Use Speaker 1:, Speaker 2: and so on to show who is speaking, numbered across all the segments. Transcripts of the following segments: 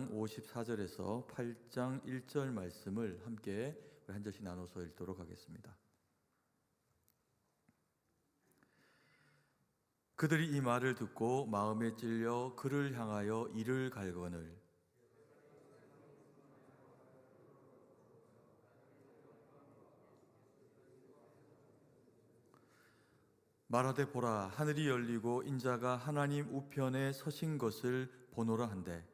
Speaker 1: 4장 54절에서 8장 1절 말씀을 함께 한 절씩 나눠서 읽도록 하겠습니다. 그들이 이 말을 듣고 마음에 찔려 그를 향하여 이를 갈거늘 말하되 보라, 하늘이 열리고 인자가 하나님 우편에 서신 것을 보노라 한대.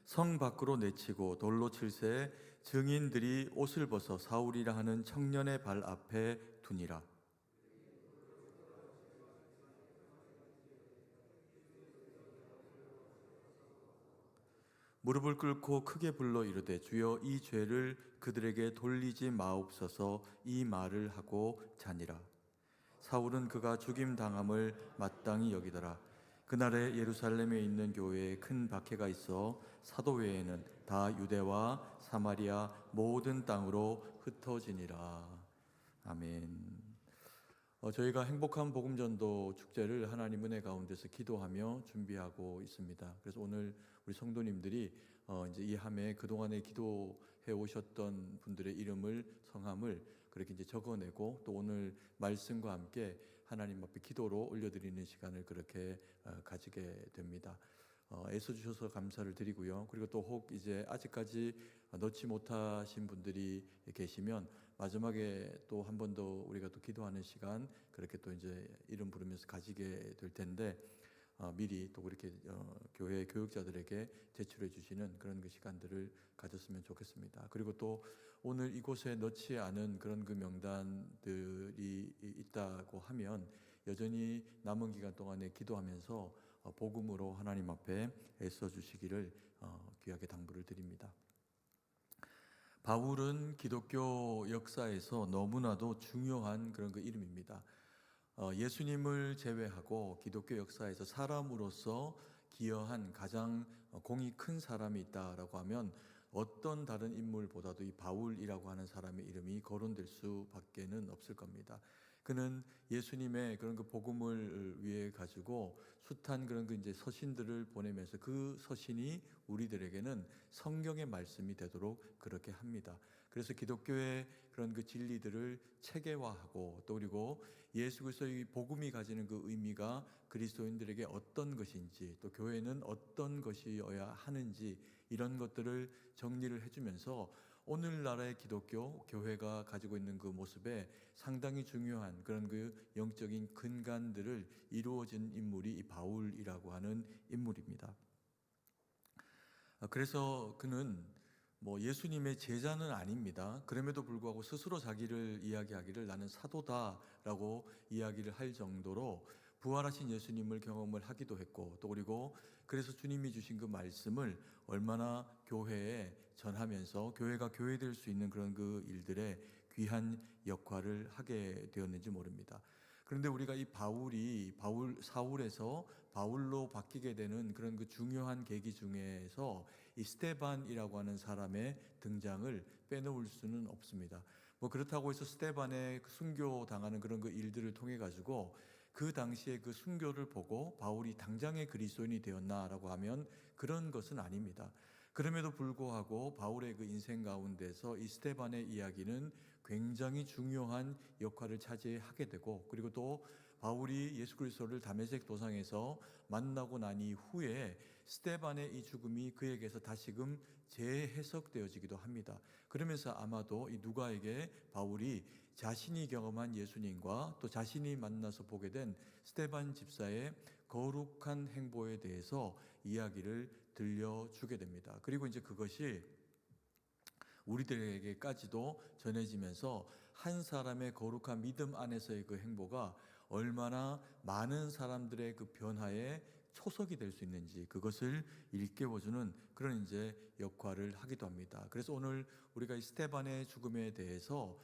Speaker 1: 성 밖으로 내치고 돌로 칠새 증인들이 옷을 벗어 사울이라 하는 청년의 발 앞에 두니라. 무릎을 꿇고 크게 불러 이르되 주여 이 죄를 그들에게 돌리지 마옵소서. 이 말을 하고 자니라. 사울은 그가 죽임 당함을 마땅히 여기더라. 그날에 예루살렘에 있는 교회에 큰 박해가 있어 사도 외에는 다 유대와 사마리아 모든 땅으로 흩어지니라. 아멘. 저희가 행복한 복음전도 축제를 하나님 은혜 가운데서 기도하며 준비하고 있습니다. 그래서 오늘 우리 성도님들이 이제 이 한 해 그동안에 기도해 오셨던 분들의 이름을, 성함을 그렇게 이제 적어내고 또 오늘 말씀과 함께 하나님 앞에 기도로 올려드리는 시간을 그렇게 가지게 됩니다. 애써주셔서 감사를 드리고요. 그리고 또 혹 이제 아직까지 넣지 못하신 분들이 계시면 마지막에 또 한 번 더 우리가 또 기도하는 시간 그렇게 또 이제 이름 부르면서 가지게 될 텐데 미리 또 그렇게 교회 교육자들에게 제출해 주시는 그런 그 시간들을 가졌으면 좋겠습니다. 그리고 또 오늘 이곳에 넣지 않은 그런 그 명단들이 있다고 하면 여전히 남은 기간 동안에 기도하면서 복음으로 하나님 앞에 애써 주시기를 귀하게 당부를 드립니다. 바울은 기독교 역사에서 너무나도 중요한 그런 그 이름입니다. 예수님을 제외하고 기독교 역사에서 사람으로서 기여한 가장 공이 큰 사람이 있다라고 하면 어떤 다른 인물보다도 이 바울이라고 하는 사람의 이름이 거론될 수밖에는 없을 겁니다. 그는 예수님의 그런 그 복음을 위해 가지고 숱한 그런 그 이제 서신들을 보내면서 그 서신이 우리들에게는 성경의 말씀이 되도록 그렇게 합니다. 그래서 기독교의 그런 그 진리들을 체계화하고 또 그리고 예수 그리스도의 복음이 가지는 그 의미가 그리스도인들에게 어떤 것인지 또 교회는 어떤 것이어야 하는지 이런 것들을 정리를 해주면서 오늘날의 기독교 교회가 가지고 있는 그 모습에 상당히 중요한 그런 그 영적인 근간들을 이루어진 인물이 이 바울이라고 하는 인물입니다. 그래서 그는 예수님의 제자는 아닙니다. 그럼에도 불구하고 스스로 자기를 이야기하기를 나는 사도다라고 이야기를 할 정도로 부활하신 예수님을 경험을 하기도 했고 또 그리고 그래서 주님이 주신 그 말씀을 얼마나 교회에 전하면서 교회가 교회될 수 있는 그런 그 일들에 귀한 역할을 하게 되었는지 모릅니다. 그런데 우리가 이 사울에서 바울로 바뀌게 되는 그런 그 중요한 계기 중에서 이 스데반이라고 하는 사람의 등장을 빼놓을 수는 없습니다. 그렇다고 해서 스데반의 순교 당하는 그런 그 일들을 통해 가지고 그 당시에 그 순교를 보고 바울이 당장의 그리스도인이 되었나라고 하면 그런 것은 아닙니다. 그럼에도 불구하고 바울의 그 인생 가운데서 이 스데반의 이야기는 굉장히 중요한 역할을 차지하게 되고 그리고 또 바울이 예수 그리스도를 다메섹 도상에서 만나고 난 이후에 스데반의 이 죽음이 그에게서 다시금 재해석되어지기도 합니다. 그러면서 아마도 이 누가에게 바울이 자신이 경험한 예수님과 또 자신이 만나서 보게 된 스데반 집사의 거룩한 행보에 대해서 이야기를 들려주게 됩니다. 그리고 이제 그것이 우리들에게까지도 전해지면서 한 사람의 거룩한 믿음 안에서의 그 행보가 얼마나 많은 사람들의 그 변화에 초석이 될 수 있는지 그것을 일깨워주는 그런 이제 역할을 하기도 합니다. 그래서 오늘 우리가 이 스데반의 죽음에 대해서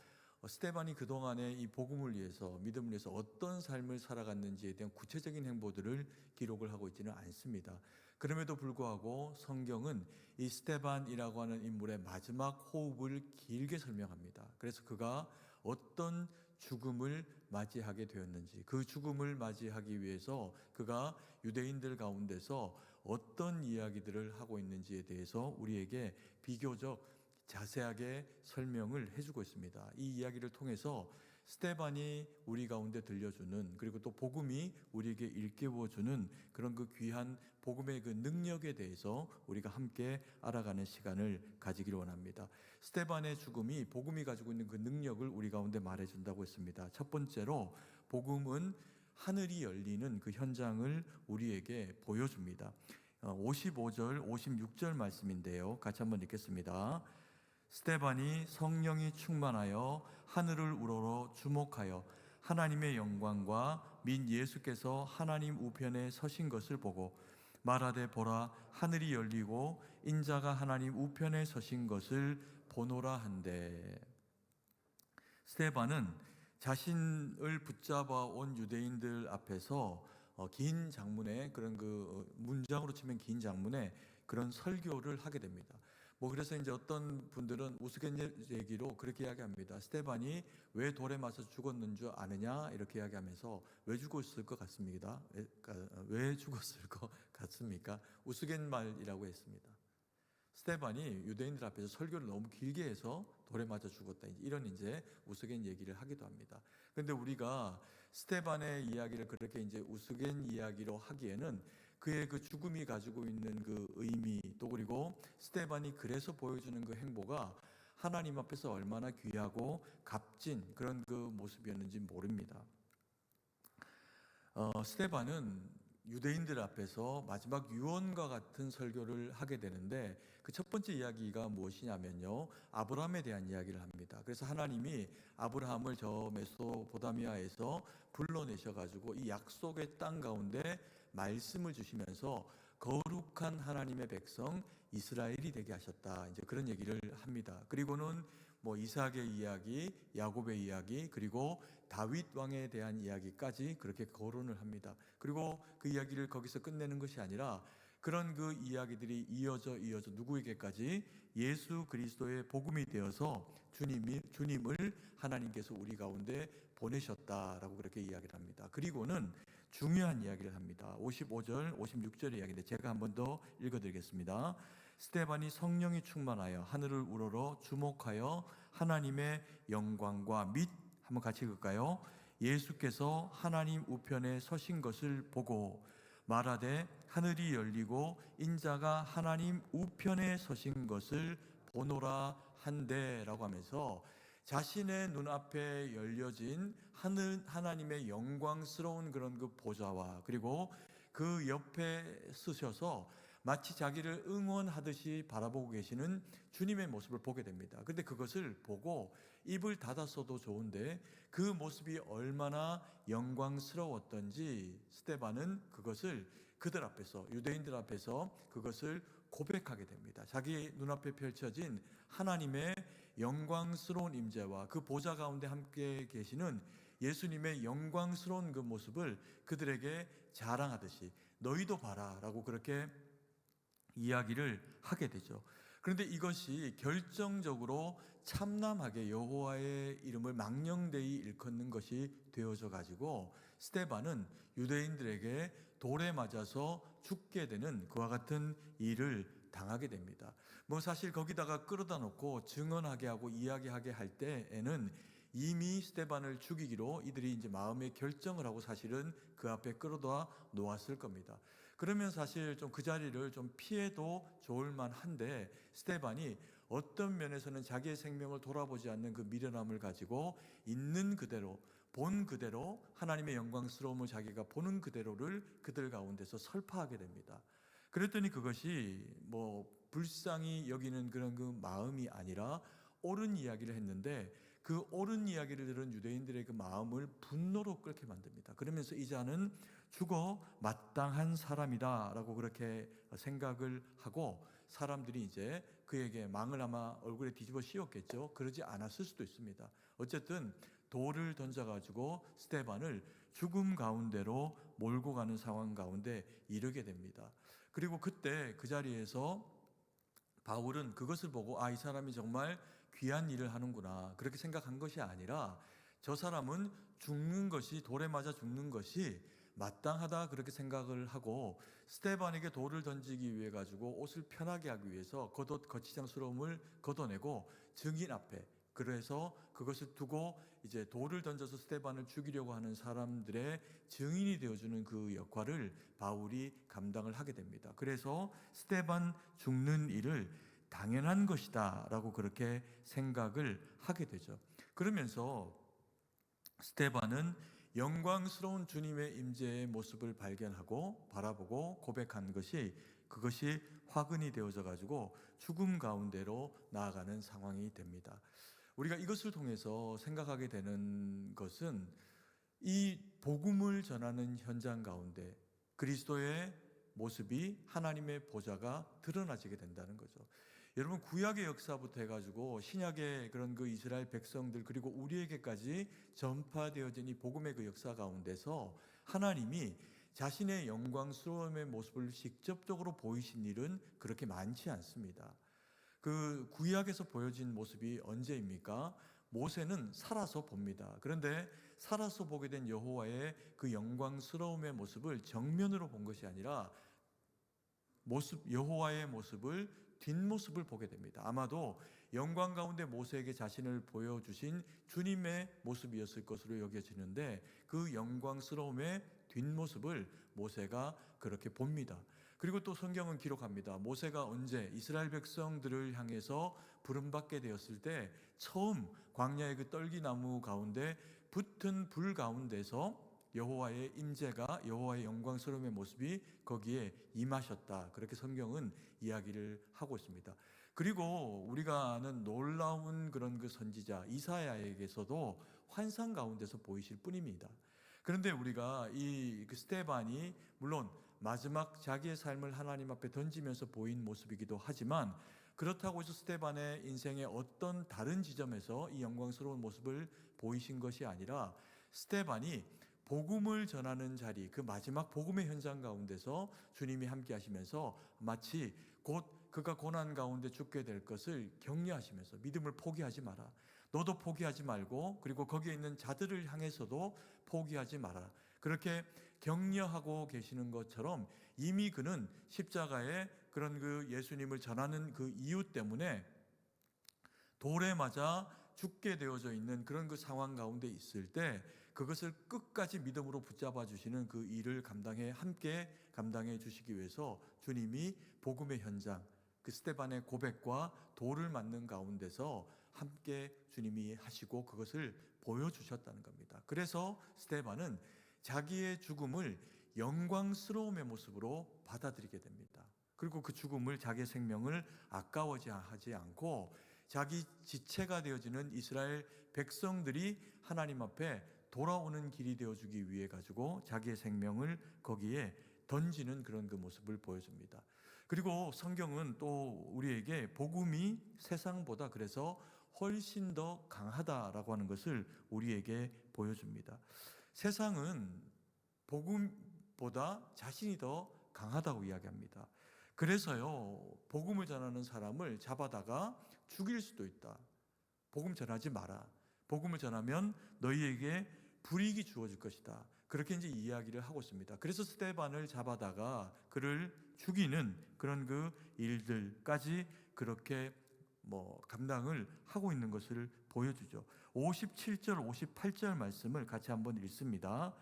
Speaker 1: 스데반이 그동안에 이 복음을 위해서 믿음을 위해서 어떤 삶을 살아갔는지에 대한 구체적인 행보들을 기록을 하고 있지는 않습니다. 그럼에도 불구하고 성경은 이 스데반이라고 하는 인물의 마지막 호흡을 길게 설명합니다. 그래서 그가 어떤 죽음을 맞이하게 되었는지, 그 죽음을 맞이하기 위해서 그가 유대인들 가운데서 어떤 이야기들을 하고 있는지에 대해서 우리에게 비교적 자세하게 설명을 해주고 있습니다. 이 이야기를 통해서 스데반이 우리 가운데 들려주는, 그리고 또 복음이 우리에게 일깨워주는 그런 그 귀한 복음의 그 능력에 대해서 우리가 함께 알아가는 시간을 가지기를 원합니다. 스데반의 죽음이 복음이 가지고 있는 그 능력을 우리 가운데 말해준다고 했습니다. 첫 번째로 복음은 하늘이 열리는 그 현장을 우리에게 보여줍니다. 55절, 56절 말씀인데요. 같이 한번 읽겠습니다. 스데반이 성령이 충만하여 하늘을 우러러 주목하여 하나님의 영광과 민 예수께서 하나님 우편에 서신 것을 보고 말하되 보라 하늘이 열리고 인자가 하나님 우편에 서신 것을 보노라 한데, 스데반은 자신을 붙잡아 온 유대인들 앞에서 긴 장문의 그런 그 문장으로 치면 긴 장문의 그런 설교를 하게 됩니다. 그래서 이제 어떤 분들은 우스갯얘기로 그렇게 이야기합니다. 스데반이 왜 돌에 맞아서 죽었는 줄 아느냐 이렇게 이야기하면서 왜 죽었을 것 같습니다. 왜 죽었을 것 같습니까? 우스갯말이라고 했습니다. 스데반이 유대인들 앞에서 설교를 너무 길게 해서 돌에 맞아 죽었다, 이런 이제 우스갯 얘기를 하기도 합니다. 그런데 우리가 스데반의 이야기를 그렇게 이제 우스갯 이야기로 하기에는 그의 그 죽음이 가지고 있는 그 의미, 또 그리고 스데반이 그래서 보여주는 그 행보가 하나님 앞에서 얼마나 귀하고 값진 그런 그 모습이었는지 모릅니다. 스데반은 유대인들 앞에서 마지막 유언과 같은 설교를 하게 되는데, 그 첫 번째 이야기가 무엇이냐면요, 아브라함에 대한 이야기를 합니다. 그래서 하나님이 아브라함을 저 메소포타미아에서 불러내셔가지고 이 약속의 땅 가운데 말씀을 주시면서 거룩한 하나님의 백성 이스라엘이 되게 하셨다, 이제 그런 얘기를 합니다. 그리고는 이삭의 이야기, 야곱의 이야기, 그리고 다윗 왕에 대한 이야기까지 그렇게 거론을 합니다. 그리고 그 이야기를 거기서 끝내는 것이 아니라 그런 그 이야기들이 이어져 누구에게까지? 예수 그리스도의 복음이 되어서 주님을 하나님께서 우리 가운데 보내셨다라고 그렇게 이야기를 합니다. 그리고는 중요한 이야기를 합니다. 55절, 56절의 이야기인데 제가 한 번 더 읽어드리겠습니다. 스데반이 성령이 충만하여 하늘을 우러러 주목하여 하나님의 영광과 및, 한번 같이 읽을까요? 예수께서 하나님 우편에 서신 것을 보고 말하되 하늘이 열리고 인자가 하나님 우편에 서신 것을 보노라 한데라고 하면서 자신의 눈앞에 열려진 하나님의 영광스러운 그런 그 보좌와 그리고 그 옆에 서셔서 마치 자기를 응원하듯이 바라보고 계시는 주님의 모습을 보게 됩니다. 그런데 그것을 보고 입을 닫았어도 좋은데 그 모습이 얼마나 영광스러웠던지 스데반은 그것을 그들 앞에서, 유대인들 앞에서 그것을 고백하게 됩니다. 자기 눈앞에 펼쳐진 하나님의 영광스러운 임재와 그 보좌 가운데 함께 계시는 예수님의 영광스러운 그 모습을 그들에게 자랑하듯이 너희도 봐라 라고 그렇게 이야기를 하게 되죠. 그런데 이것이 결정적으로 참남하게 여호와의 이름을 망령되이 일컫는 것이 되어져 가지고 스데반은 유대인들에게 돌에 맞아서 죽게 되는 그와 같은 일을 당하게 됩니다. 사실 거기다가 끌어다 놓고 증언하게 하고 이야기하게 할 때에는 이미 스데반을 죽이기로 이들이 이제 마음의 결정을 하고 사실은 그 앞에 끌어다 놓았을 겁니다. 그러면 사실 좀 그 자리를 좀 피해도 좋을 만한데 스데반이 어떤 면에서는 자기의 생명을 돌아보지 않는 그 미련함을 가지고 있는 그대로 본 그대로 하나님의 영광스러움을 자기가 보는 그대로를 그들 가운데서 설파하게 됩니다. 그랬더니 그것이 불쌍히 여기는 그런 그 마음이 아니라 옳은 이야기를 했는데 그 옳은 이야기를 들은 유대인들의 그 마음을 분노로 끓게 만듭니다. 그러면서 이 자는 죽어 마땅한 사람이다 라고 그렇게 생각을 하고 사람들이 이제 그에게 망을 아마 얼굴에 뒤집어 씌웠겠죠. 그러지 않았을 수도 있습니다. 어쨌든 돌을 던져가지고 스데반을 죽음 가운데로 몰고 가는 상황 가운데 이르게 됩니다. 그리고 그때 그 자리에서 바울은 그것을 보고 이 사람이 정말 귀한 일을 하는구나 그렇게 생각한 것이 아니라 저 사람은 죽는 것이, 돌에 맞아 죽는 것이 마땅하다 그렇게 생각을 하고 스데반에게 돌을 던지기 위해 가지고 옷을 편하게 하기 위해서 겉옷 거치장스러움을 걷어내고 증인 앞에, 그래서 그것을 두고 이제 돌을 던져서 스데반을 죽이려고 하는 사람들의 증인이 되어주는 그 역할을 바울이 감당을 하게 됩니다. 그래서 스데반 죽는 일을 당연한 것이다 라고 그렇게 생각을 하게 되죠. 그러면서 스데반은 영광스러운 주님의 임재의 모습을 발견하고 바라보고 고백한 것이, 그것이 화근이 되어져 가지고 죽음 가운데로 나아가는 상황이 됩니다. 우리가 이것을 통해서 생각하게 되는 것은 이 복음을 전하는 현장 가운데 그리스도의 모습이, 하나님의 보좌가 드러나지게 된다는 거죠. 여러분, 구약의 역사부터 해가지고 신약의 그런 그 이스라엘 백성들, 그리고 우리에게까지 전파되어진 이 복음의 그 역사 가운데서 하나님이 자신의 영광스러움의 모습을 직접적으로 보이신 일은 그렇게 많지 않습니다. 그 구약에서 보여진 모습이 언제입니까? 모세는 살아서 봅니다. 그런데 살아서 보게 된 여호와의 그 영광스러움의 모습을 정면으로 본 것이 아니라 여호와의 모습을, 뒷모습을 보게 됩니다. 아마도 영광 가운데 모세에게 자신을 보여주신 주님의 모습이었을 것으로 여겨지는데 그 영광스러움의 뒷모습을 모세가 그렇게 봅니다. 그리고 또 성경은 기록합니다. 모세가 언제 이스라엘 백성들을 향해서 부름받게 되었을 때 처음 광야의 그 떨기나무 가운데 붙은 불 가운데서 여호와의 임재가, 여호와의 영광스러움의 모습이 거기에 임하셨다, 그렇게 성경은 이야기를 하고 있습니다. 그리고 우리가 아는 놀라운 그런 그 선지자 이사야에게서도 환상 가운데서 보이실 뿐입니다. 그런데 우리가 이 스데반이 물론 마지막 자기의 삶을 하나님 앞에 던지면서 보인 모습이기도 하지만, 그렇다고 해서 스데반의 인생의 어떤 다른 지점에서 이 영광스러운 모습을 보이신 것이 아니라, 스데반이 복음을 전하는 자리, 그 마지막 복음의 현장 가운데서 주님이 함께 하시면서 마치 곧 그가 고난 가운데 죽게 될 것을 격려하시면서 믿음을 포기하지 마라, 너도 포기하지 말고, 그리고 거기에 있는 자들을 향해서도 포기하지 마라, 그렇게 격려하고 계시는 것처럼 이미 그는 십자가에 그런 그 예수님을 전하는 그 이유 때문에 돌에 맞아 죽게 되어져 있는 그런 그 상황 가운데 있을 때 그것을 끝까지 믿음으로 붙잡아 주시는 그 일을 함께 감당해 주시기 위해서 주님이 복음의 현장, 그 스데반의 고백과 돌을 맞는 가운데서 함께 주님이 하시고 그것을 보여주셨다는 겁니다. 그래서 스데반은 자기의 죽음을 영광스러움의 모습으로 받아들이게 됩니다. 그리고 그 죽음을, 자기의 생명을 아까워하지 않고 자기 지체가 되어지는 이스라엘 백성들이 하나님 앞에 돌아오는 길이 되어주기 위해 가지고 자기의 생명을 거기에 던지는 그런 그 모습을 보여줍니다. 그리고 성경은 또 우리에게 복음이 세상보다 그래서 훨씬 더 강하다라고 하는 것을 우리에게 보여줍니다. 세상은 복음보다 자신이 더 강하다고 이야기합니다. 그래서요, 복음을 전하는 사람을 잡아다가 죽일 수도 있다. 복음 전하지 마라. 복음을 전하면 너희에게 불이익이 주어질 것이다. 그렇게 이제 이야기를 하고 있습니다. 그래서 스데반을 잡아다가 그를 죽이는 그런 그 일들까지 그렇게 감당을 하고 있는 것을 보여주죠. 57절, 58절 말씀을 같이 한번 읽습니다.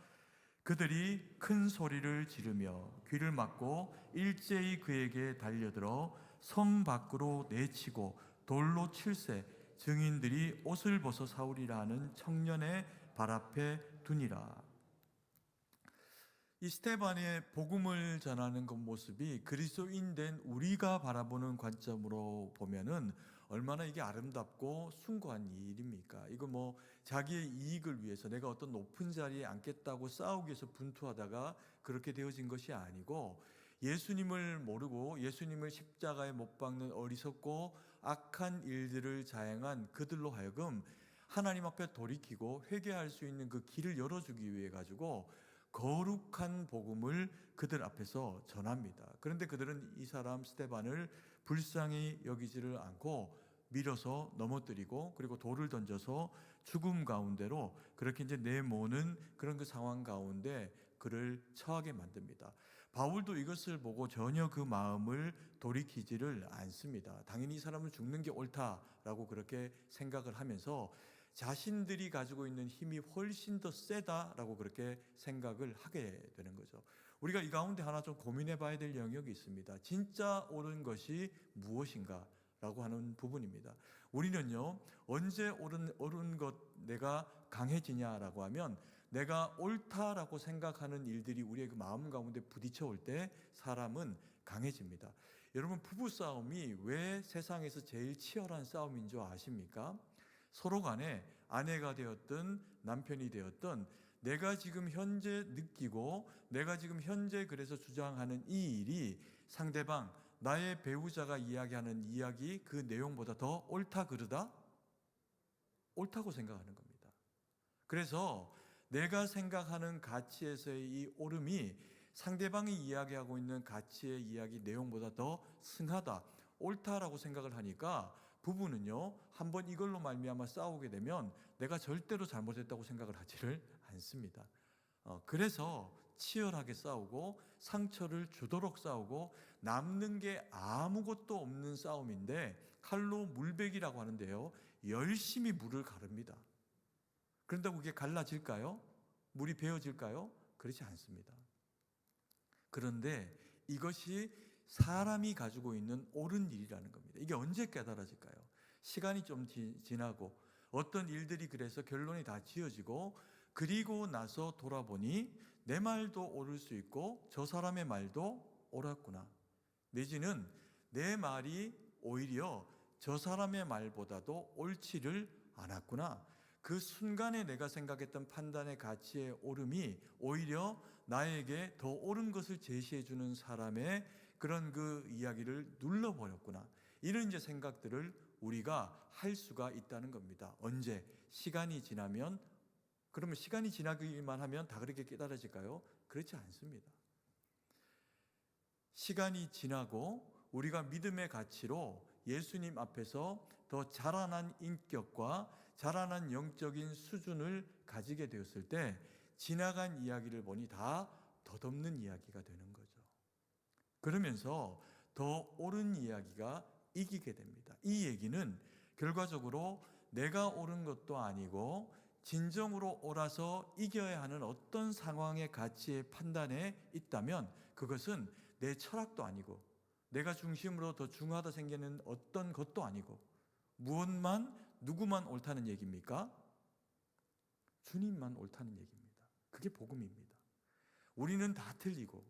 Speaker 1: 그들이 큰 소리를 지르며 귀를 막고 일제히 그에게 달려들어 성 밖으로 내치고 돌로 칠세 증인들이 옷을 벗어 사울이라 하는 청년의 발 앞에 두니라. 이 스데반의 복음을 전하는 그 모습이 그리스도인 된 우리가 바라보는 관점으로 보면은 얼마나 이게 아름답고 숭고한 일입니까? 이거 자기의 이익을 위해서 내가 어떤 높은 자리에 앉겠다고 싸우기 위해서 분투하다가 그렇게 되어진 것이 아니고, 예수님을 모르고 예수님을 십자가에 못 박는 어리석고 악한 일들을 자행한 그들로 하여금 하나님 앞에 돌이키고 회개할 수 있는 그 길을 열어주기 위해 가지고 거룩한 복음을 그들 앞에서 전합니다. 그런데 그들은 이 사람 스데반을 불쌍히 여기지를 않고 밀어서 넘어뜨리고 그리고 돌을 던져서 죽음 가운데로 그렇게 이제 내모는 그런 그 상황 가운데 그를 처하게 만듭니다. 바울도 이것을 보고 전혀 그 마음을 돌이키지를 않습니다. 당연히 이 사람은 죽는 게 옳다라고 그렇게 생각을 하면서 자신들이 가지고 있는 힘이 훨씬 더 세다라고 그렇게 생각을 하게 되는 거죠. 우리가 이 가운데 하나 좀 고민해 봐야 될 영역이 있습니다. 진짜 옳은 것이 무엇인가? 라고 하는 부분입니다. 우리는요, 언제 옳은 것 내가 강해지냐라고 하면 내가 옳다라고 생각하는 일들이 우리의 그 마음 가운데 부딪혀 올 때 사람은 강해집니다. 여러분, 부부싸움이 왜 세상에서 제일 치열한 싸움인 줄 아십니까? 서로 간에 아내가 되었든 남편이 되었든 내가 지금 현재 느끼고 내가 지금 현재 그래서 주장하는 이 일이 상대방 나의 배우자가 이야기하는 이야기 그 내용보다 더 옳다 그르다? 옳다고 생각하는 겁니다. 그래서 내가 생각하는 가치에서의 이 옳음이 상대방이 이야기하고 있는 가치의 이야기 내용보다 더 승하다, 옳다라고 생각을 하니까 부부는요, 한번 이걸로 말미암아 싸우게 되면 내가 절대로 잘못했다고 생각을 하지를 않습니다. 그래서 치열하게 싸우고 상처를 주도록 싸우고 남는 게 아무것도 없는 싸움인데 칼로 물베기라고 하는데요, 열심히 물을 가릅니다. 그런다고 그게 갈라질까요? 물이 베어질까요? 그렇지 않습니다. 그런데 이것이 사람이 가지고 있는 옳은 일이라는 겁니다. 이게 언제 깨달아질까요? 시간이 좀 지나고 어떤 일들이 그래서 결론이 다 지어지고 그리고 나서 돌아보니 내 말도 옳을 수 있고 저 사람의 말도 옳았구나. 내지는 내 말이 오히려 저 사람의 말보다도 옳지를 않았구나. 그 순간에 내가 생각했던 판단의 가치의 옳음이 오히려 나에게 더 옳은 것을 제시해 주는 사람의 그런 그 이야기를 눌러버렸구나. 이런 이제 생각들을 우리가 할 수가 있다는 겁니다. 언제? 시간이 지나면. 그러면 시간이 지나기만 하면 다 그렇게 깨달아질까요? 그렇지 않습니다. 시간이 지나고 우리가 믿음의 가치로 예수님 앞에서 더 자라난 인격과 자라난 영적인 수준을 가지게 되었을 때 지나간 이야기를 보니 다 덧없는 이야기가 되는 거죠. 그러면서 더 옳은 이야기가 이기게 됩니다. 이 얘기는 결과적으로 내가 옳은 것도 아니고 진정으로 옳아서 이겨야 하는 어떤 상황의 가치의 판단에 있다면 그것은 내 철학도 아니고 내가 중심으로 더 중하다 생기는 어떤 것도 아니고 누구만 옳다는 얘기입니까? 주님만 옳다는 얘기입니다. 그게 복음입니다. 우리는 다 틀리고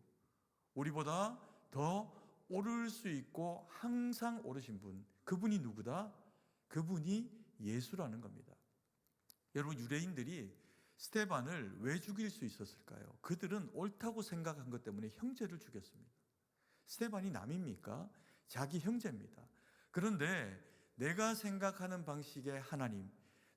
Speaker 1: 우리보다 더 옳을 수 있고 항상 옳으신 분, 그분이 누구다? 그분이 예수라는 겁니다. 여러분, 유대인들이 스데반을 왜 죽일 수 있었을까요? 그들은 옳다고 생각한 것 때문에 형제를 죽였습니다. 스데반이 남입니까? 자기 형제입니다. 그런데 내가 생각하는 방식의 하나님,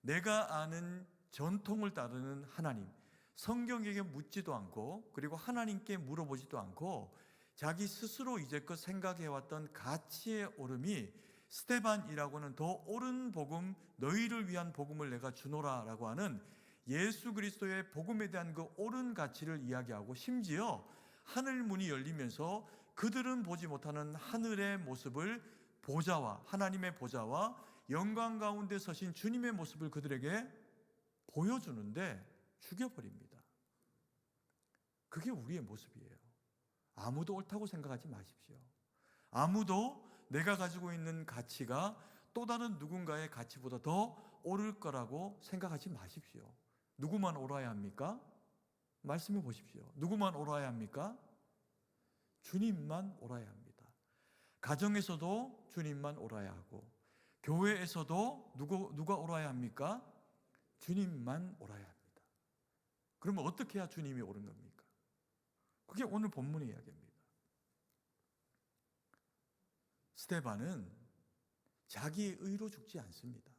Speaker 1: 내가 아는 전통을 따르는 하나님, 성경에게 묻지도 않고 그리고 하나님께 물어보지도 않고 자기 스스로 이제껏 생각해왔던 가치의 옳음이 스데반이라고는 더 옳은 복음, 너희를 위한 복음을 내가 주노라라고 하는 예수 그리스도의 복음에 대한 그 옳은 가치를 이야기하고 심지어 하늘 문이 열리면서 그들은 보지 못하는 하늘의 모습을 하나님의 보좌와 영광 가운데 서신 주님의 모습을 그들에게 보여주는데 죽여버립니다. 그게 우리의 모습이에요. 아무도 옳다고 생각하지 마십시오. 아무도 내가 가지고 있는 가치가 또 다른 누군가의 가치보다 더 옳을 거라고 생각하지 마십시오. 누구만 옳아야 합니까? 말씀해 보십시오. 누구만 옳아야 합니까? 주님만 옳아야 합니다. 가정에서도 주님만 옳아야 하고 교회에서도 누가 옳아야 합니까? 주님만 옳아야 합니다. 그러면 어떻게 해야 주님이 옳은 겁니까? 그게 오늘 본문의 이야기입니다. 스데반은 자기의 의로 죽지 않습니다.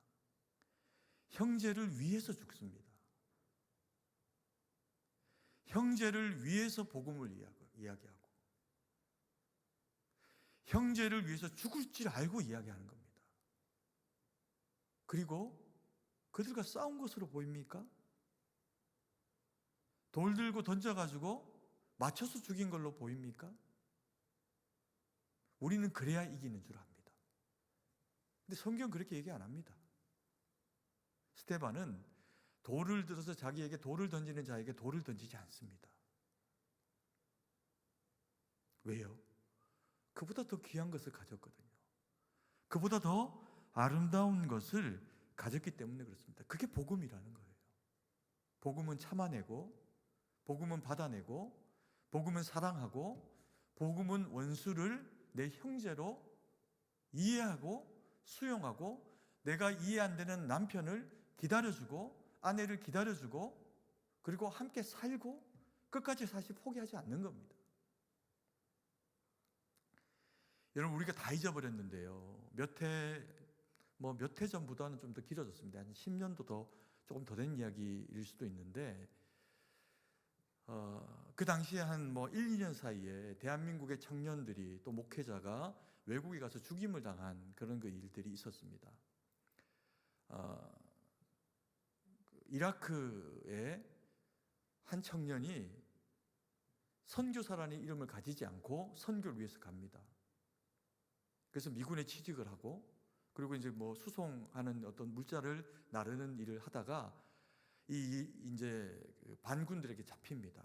Speaker 1: 형제를 위해서 죽습니다. 형제를 위해서 복음을 이야기하고 형제를 위해서 죽을 줄 알고 이야기하는 겁니다. 그리고 그들과 싸운 것으로 보입니까? 돌 들고 던져가지고 맞춰서 죽인 걸로 보입니까? 우리는 그래야 이기는 줄 압니다. 근데 성경은 그렇게 얘기 안 합니다. 스데반은 돌을 들어서 자기에게 돌을 던지는 자에게 돌을 던지지 않습니다. 왜요? 그보다 더 귀한 것을 가졌거든요. 그보다 더 아름다운 것을 가졌기 때문에 그렇습니다. 그게 복음이라는 거예요. 복음은 참아내고, 복음은 받아내고, 복음은 사랑하고, 복음은 원수를 내 형제로 이해하고 수용하고, 내가 이해 안 되는 남편을 기다려주고, 아내를 기다려주고, 그리고 함께 살고 끝까지 사실 포기하지 않는 겁니다. 여러분, 우리가 다 잊어버렸는데요. 몇 해 전보다는 좀 더 길어졌습니다. 한 10년도 조금 더 된 이야기일 수도 있는데, 그 당시에 한 1, 2년 사이에 대한민국의 청년들이 또 목회자가 외국에 가서 죽임을 당한 그런 일들이 있었습니다. 이라크의 한 청년이 선교사라는 이름을 가지지 않고 선교를 위해서 갑니다. 그래서 미군에 취직을 하고, 그리고 이제 수송하는 어떤 물자를 나르는 일을 하다가 이제 반군들에게 잡힙니다.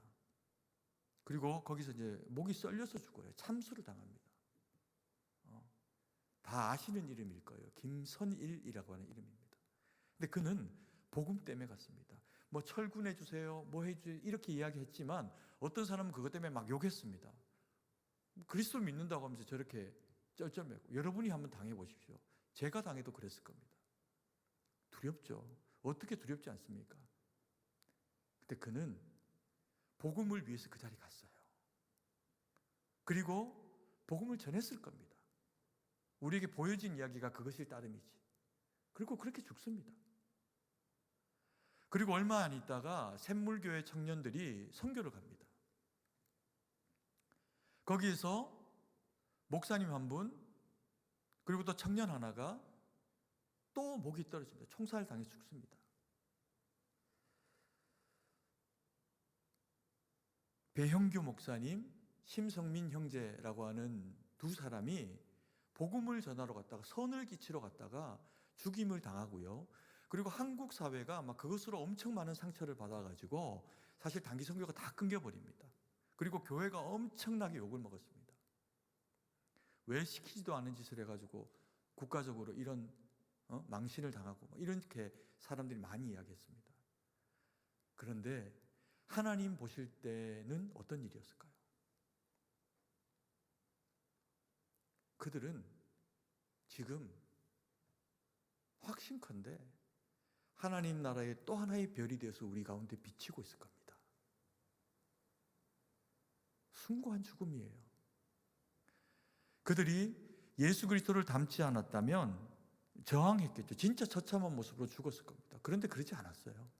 Speaker 1: 그리고 거기서 이제 목이 썰려서 죽어요. 참수를 당합니다. 다 아시는 이름일 거예요. 김선일이라고 하는 이름입니다. 근데 그는 복음 때문에 갔습니다. 철군해 주세요, 해주세요 이렇게 이야기했지만 어떤 사람은 그것 때문에 막 욕했습니다. 그리스도 믿는다고 하면서 저렇게 쩔쩔매고. 여러분이 한번 당해보십시오. 제가 당해도 그랬을 겁니다. 두렵죠. 어떻게 두렵지 않습니까? 근데 그는 복음을 위해서 그 자리에 갔어요. 그리고 복음을 전했을 겁니다. 우리에게 보여진 이야기가 그것일 따름이지. 그리고 그렇게 죽습니다. 그리고 얼마 안 있다가 샘물교회 청년들이 선교를 갑니다. 거기에서 목사님 한 분, 그리고 또 청년 하나가 또 목이 떨어집니다. 총살 당해서 죽습니다. 배형규 목사님, 심성민 형제라고 하는 두 사람이 복음을 전하러 갔다가, 선을 끼치러 갔다가 죽임을 당하고요. 그리고 한국 사회가 그것으로 엄청 많은 상처를 받아가지고 사실 단기 선교가 다 끊겨버립니다. 그리고 교회가 엄청나게 욕을 먹었습니다. 왜 시키지도 않은 짓을 해가지고 국가적으로 이런 망신을 당하고 이렇게 사람들이 많이 이야기했습니다. 그런데 하나님 보실 때는 어떤 일이었을까요? 그들은 지금 확신컨대 하나님 나라의 또 하나의 별이 되어서 우리 가운데 비치고 있을 겁니다. 숭고한 죽음이에요. 그들이 예수 그리스도를 닮지 않았다면 저항했겠죠. 진짜 처참한 모습으로 죽었을 겁니다. 그런데 그러지 않았어요.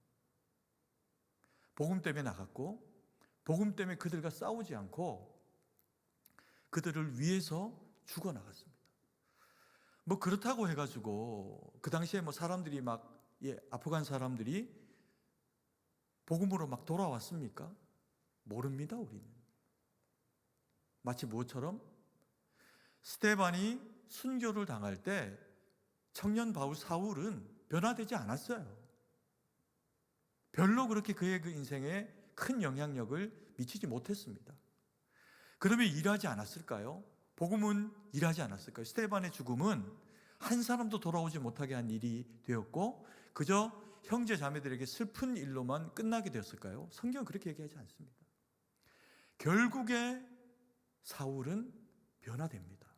Speaker 1: 복음 때문에 나갔고, 복음 때문에 그들과 싸우지 않고 그들을 위해서 죽어나갔습니다. 그렇다고 해가지고 그 당시에 사람들이 아프간 사람들이 복음으로 돌아왔습니까? 모릅니다. 우리는. 마치 무엇처럼 스데반이 순교를 당할 때 청년 바울 사울은 변화되지 않았어요. 별로 그렇게 그의 그 인생에 큰 영향력을 미치지 못했습니다. 그러면 일하지 않았을까요? 복음은 일하지 않았을까요? 스데반의 죽음은 한 사람도 돌아오지 못하게 한 일이 되었고 그저 형제 자매들에게 슬픈 일로만 끝나게 되었을까요? 성경은 그렇게 얘기하지 않습니다. 결국에 사울은 변화됩니다.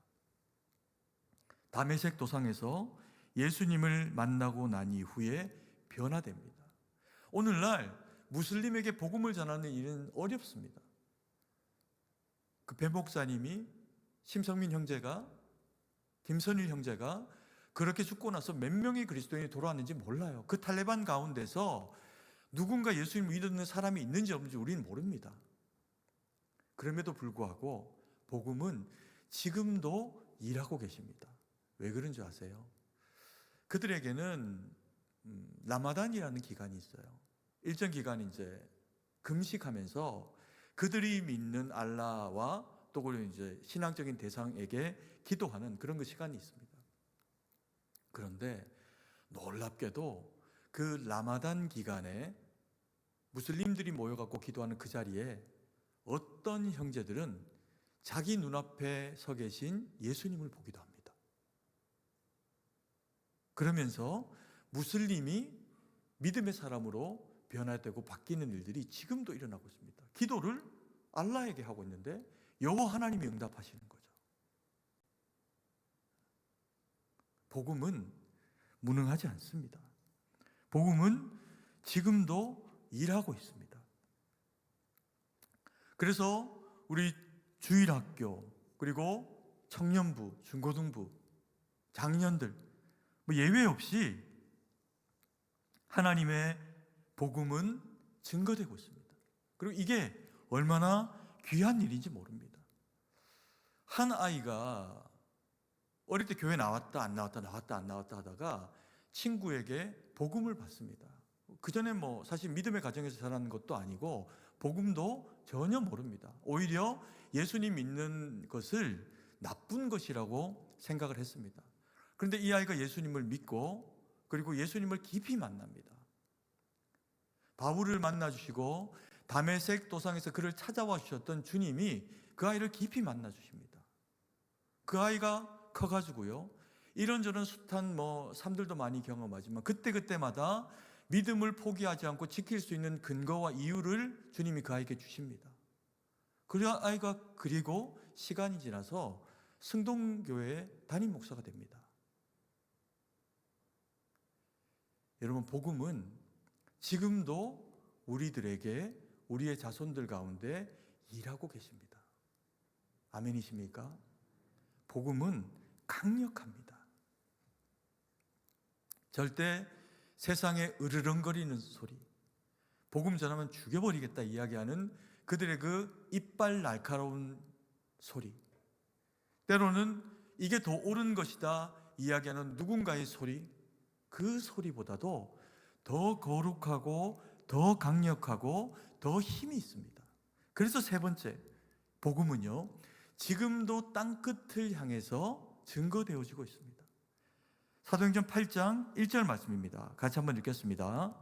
Speaker 1: 다메섹 도상에서 예수님을 만나고 난 이후에 변화됩니다. 오늘날 무슬림에게 복음을 전하는 일은 어렵습니다. 그 배 목사님이, 심성민 형제가, 김선일 형제가 그렇게 죽고 나서 몇 명의 그리스도인이 돌아왔는지 몰라요. 그 탈레반 가운데서 누군가 예수님을 믿는 사람이 있는지 없는지 우리는 모릅니다. 그럼에도 불구하고 복음은 지금도 일하고 계십니다. 왜 그런 줄 아세요? 그들에게는 라마단이라는 기간이 있어요. 일정 기간 이제 금식하면서 그들이 믿는 알라와 또 그리고 이제 신앙적인 대상에게 기도하는 그런 그 시간이 있습니다. 그런데 놀랍게도 그 라마단 기간에 무슬림들이 모여갖고 기도하는 그 자리에 어떤 형제들은 자기 눈앞에 서 계신 예수님을 보기도 합니다. 그러면서 무슬림이 믿음의 사람으로 변화되고 바뀌는 일들이 지금도 일어나고 있습니다. 기도를 알라에게 하고 있는데 여호와 하나님이 응답하시는 거죠. 복음은 무능하지 않습니다. 복음은 지금도 일하고 있습니다. 그래서 우리 주일학교 그리고 청년부, 중고등부, 장년들 뭐 예외 없이 하나님의 복음은 증거되고 있습니다. 그리고 이게 얼마나 귀한 일인지 모릅니다. 한 아이가 어릴 때 교회 나왔다 안 나왔다 나왔다 안 나왔다 하다가 친구에게 복음을 받습니다. 그 전에 뭐 사실 믿음의 가정에서 자라는 것도 아니고 복음도 전혀 모릅니다. 오히려 예수님 믿는 것을 나쁜 것이라고 생각을 했습니다. 그런데 이 아이가 예수님을 믿고 그리고 예수님을 깊이 만납니다. 바울을 만나주시고 다메섹 도상에서 그를 찾아와 주셨던 주님이 그 아이를 깊이 만나주십니다. 그 아이가 커가지고요, 이런저런 숱한 삶들도 많이 경험하지만 그때마다 믿음을 포기하지 않고 지킬 수 있는 근거와 이유를 주님이 그 아이에게 주십니다. 그 아이가 그리고 시간이 지나서 승동교회의 담임 목사가 됩니다. 여러분, 복음은 지금도 우리들에게 우리의 자손들 가운데 일하고 계십니다. 아멘이십니까? 복음은 강력합니다. 절대 세상에 으르렁거리는 소리, 복음 전하면 죽여버리겠다 이야기하는 그들의 그 이빨 날카로운 소리, 때로는 이게 더 옳은 것이다 이야기하는 누군가의 소리, 그 소리보다도 더 거룩하고 더 강력하고 더 힘이 있습니다. 그래서 세 번째, 복음은요 지금도 땅끝을 향해서 증거되어지고 있습니다. 사도행전 8장 1절 말씀입니다. 같이 한번 읽겠습니다.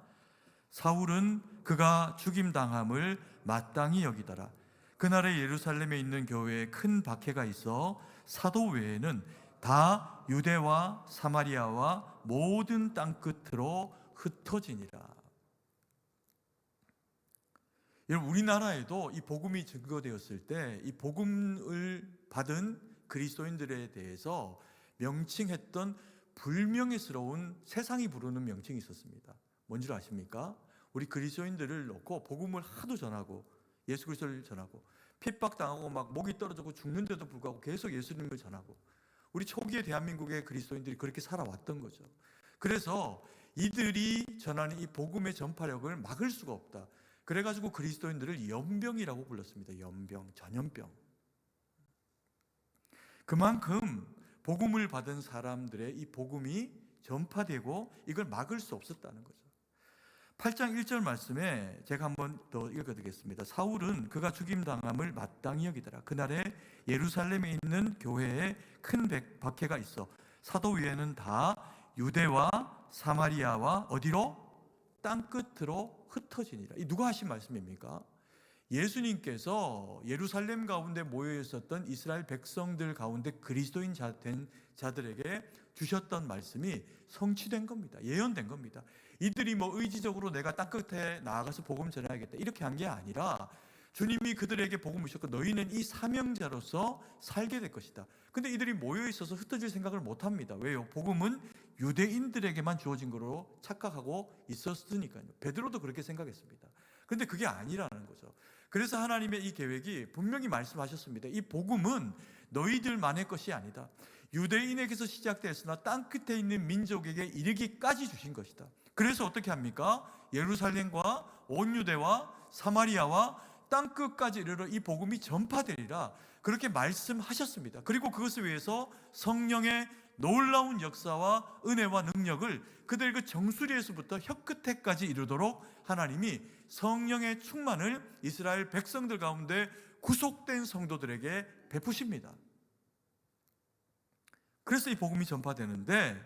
Speaker 1: 사울은 그가 죽임당함을 마땅히 여기더라. 그날에 예루살렘에 있는 교회에 큰 박해가 있어 사도 외에는 다 유대와 사마리아와 모든 땅끝으로 흩어지니라. 여러분, 우리나라에도 이 복음이 증거되었을 때 이 복음을 받은 그리스도인들에 대해서 명칭했던 불명예스러운, 세상이 부르는 명칭이 있었습니다. 뭔지 아십니까? 우리 그리스도인들을 놓고 복음을 하도 전하고 예수 그리스도를 전하고 핍박당하고 막 목이 떨어지고 죽는데도 불구하고 계속 예수님을 전하고, 우리 초기의 대한민국의 그리스도인들이 그렇게 살아왔던 거죠. 그래서 이들이 전하는 이 복음의 전파력을 막을 수가 없다. 그래가지고 그리스도인들을 연병이라고 불렀습니다. 연병, 전염병. 그만큼 복음을 받은 사람들의 이 복음이 전파되고 이걸 막을 수 없었다는 거죠. 8장 1절 말씀에 제가 한번 더 읽어드리겠습니다. 사울은 그가 죽임당함을 마땅히 여기더라. 그날에 예루살렘에 있는 교회에 큰 박해가 있어 사도 위에는 다 유대와 사마리아와 어디로? 땅끝으로 흩어지니라. 이 누가 하신 말씀입니까? 예수님께서 예루살렘 가운데 모여 있었던 이스라엘 백성들 가운데 그리스도인 된 자들에게 주셨던 말씀이 성취된 겁니다. 예언된 겁니다. 이들이 의지적으로 내가 땅끝에 나아가서 복음 전해야겠다 이렇게 한 게 아니라 주님이 그들에게 복음을 주셨고 너희는 이 사명자로서 살게 될 것이다. 근데 이들이 모여 있어서 흩어질 생각을 못 합니다. 왜요? 복음은 유대인들에게만 주어진 거로 착각하고 있었으니까요. 베드로도 그렇게 생각했습니다. 근데 그게 아니라는 거죠. 그래서 하나님의 이 계획이 분명히 말씀하셨습니다. 이 복음은 너희들만의 것이 아니다. 유대인에게서 시작되었으나 땅끝에 있는 민족에게 이르기까지 주신 것이다. 그래서 어떻게 합니까? 예루살렘과 온 유대와 사마리아와 땅끝까지 이르러 이 복음이 전파되리라 그렇게 말씀하셨습니다. 그리고 그것을 위해서 성령의 놀라운 역사와 은혜와 능력을 그들의 그 정수리에서부터 혀끝에까지 이루도록 하나님이 성령의 충만을 이스라엘 백성들 가운데 구속된 성도들에게 베푸십니다. 그래서 이 복음이 전파되는데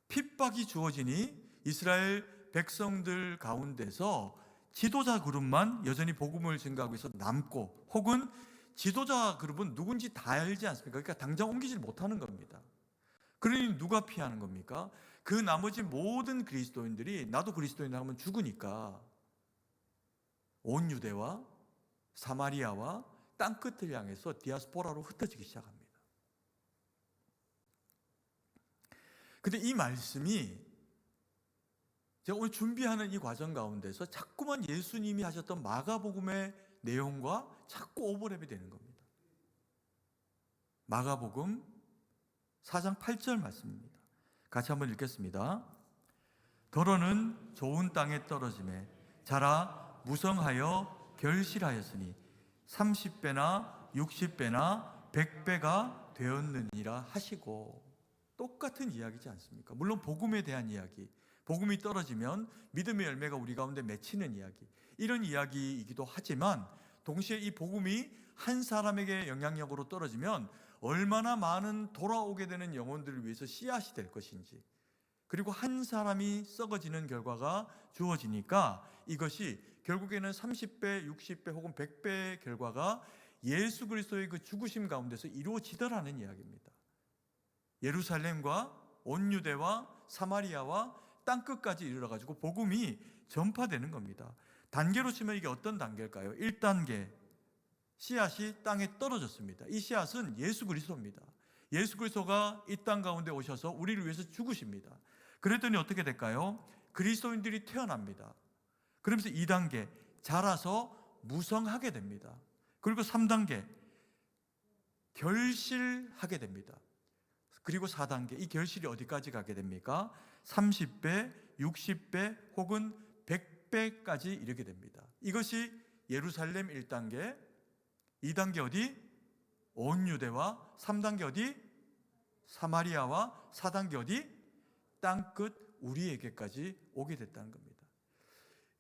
Speaker 1: 핍박이 주어지니 이스라엘 백성들 가운데서 지도자 그룹만 여전히 복음을 증거하고 있어 남고, 혹은 지도자 그룹은 누군지 다 알지 않습니까? 그러니까 당장 옮기질 못하는 겁니다. 그러니 누가 피하는 겁니까? 그 나머지 모든 그리스도인들이 나도 그리스도인 하면 죽으니까 온 유대와 사마리아와 땅끝을 향해서 디아스포라로 흩어지기 시작합니다. 근데 이 말씀이 제가 오늘 준비하는 이 과정 가운데서 자꾸만 예수님이 하셨던 마가복음의 내용과 자꾸 오버랩이 되는 겁니다. 마가복음 4장 8절 말씀입니다. 같이 한번 읽겠습니다. 더러는 좋은 땅에 떨어짐에 자라 무성하여 결실하였으니 30배나 60배나 100배가 되었느니라 하시고, 똑같은 이야기지 않습니까? 물론 복음에 대한 이야기, 복음이 떨어지면 믿음의 열매가 우리 가운데 맺히는 이야기, 이런 이야기이기도 하지만 동시에 이 복음이 한 사람에게 영향력으로 떨어지면 얼마나 많은 돌아오게 되는 영혼들을 위해서 씨앗이 될 것인지, 그리고 한 사람이 썩어지는 결과가 주어지니까 이것이 결국에는 30배, 60배 혹은 100배의 결과가 예수 그리스도의 그 죽으심 가운데서 이루어지더라는 이야기입니다. 예루살렘과 온 유대와 사마리아와 땅끝까지 이르러가지고 복음이 전파되는 겁니다. 단계로 치면 이게 어떤 단계일까요? 1단계, 씨앗이 땅에 떨어졌습니다. 이 씨앗은 예수 그리스도입니다. 예수 그리스도가 이 땅 가운데 오셔서 우리를 위해서 죽으십니다. 그랬더니 어떻게 될까요? 그리스도인들이 태어납니다. 그러면서 2단계, 자라서 무성하게 됩니다. 그리고 3단계, 결실하게 됩니다. 그리고 4단계, 이 결실이 어디까지 가게 됩니까? 30배, 60배 혹은 100배까지 이르게 됩니다. 이것이 예루살렘 1단계, 2단계 어디? 온 유대와, 3단계 어디? 사마리아와, 4단계 어디? 땅끝 우리에게까지 오게 됐다는 겁니다.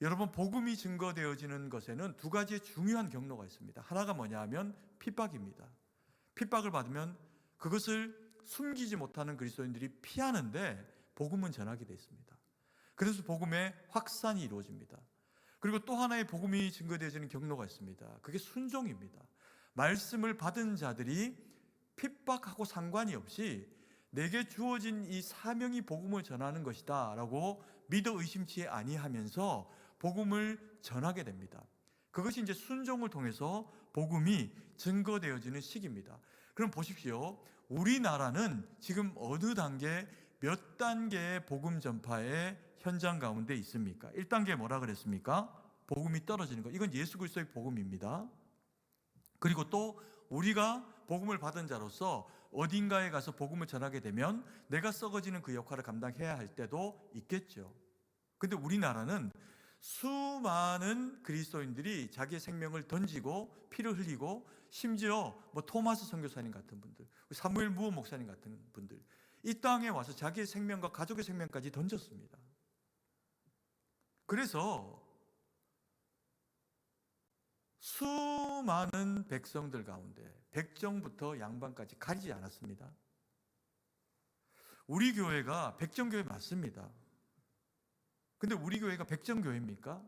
Speaker 1: 여러분, 복음이 증거되어지는 것에는 두 가지의 중요한 경로가 있습니다. 하나가 뭐냐 하면 핍박입니다. 핍박을 받으면 그것을 숨기지 못하는 그리스도인들이 피하는데 복음은 전하게 되어 있습니다. 그래서 복음의 확산이 이루어집니다. 그리고 또 하나의 복음이 증거되어지는 경로가 있습니다. 그게 순종입니다. 말씀을 받은 자들이 핍박하고 상관이 없이 내게 주어진 이 사명이 복음을 전하는 것이다 라고 믿어 의심치 아니하면서 복음을 전하게 됩니다. 그것이 이제 순종을 통해서 복음이 증거되어지는 시기입니다. 그럼 보십시오. 우리나라는 지금 어느 단계, 몇 단계의 복음 전파의 현장 가운데 있습니까? 1단계 뭐라 그랬습니까? 복음이 떨어지는 것. 이건 예수 그리스도의 복음입니다. 그리고 또 우리가 복음을 받은 자로서 어딘가에 가서 복음을 전하게 되면 내가 썩어지는 그 역할을 감당해야 할 때도 있겠죠. 근데 우리나라는 수많은 그리스도인들이 자기의 생명을 던지고 피를 흘리고, 심지어 토마스 선교사님 같은 분들, 사무엘 무어 목사님 같은 분들, 이 땅에 와서 자기의 생명과 가족의 생명까지 던졌습니다. 그래서 수많은 백성들 가운데 백정부터 양반까지 가리지 않았습니다. 우리 교회가 백정교회 맞습니다. 근데 우리 교회가 백정교회입니까?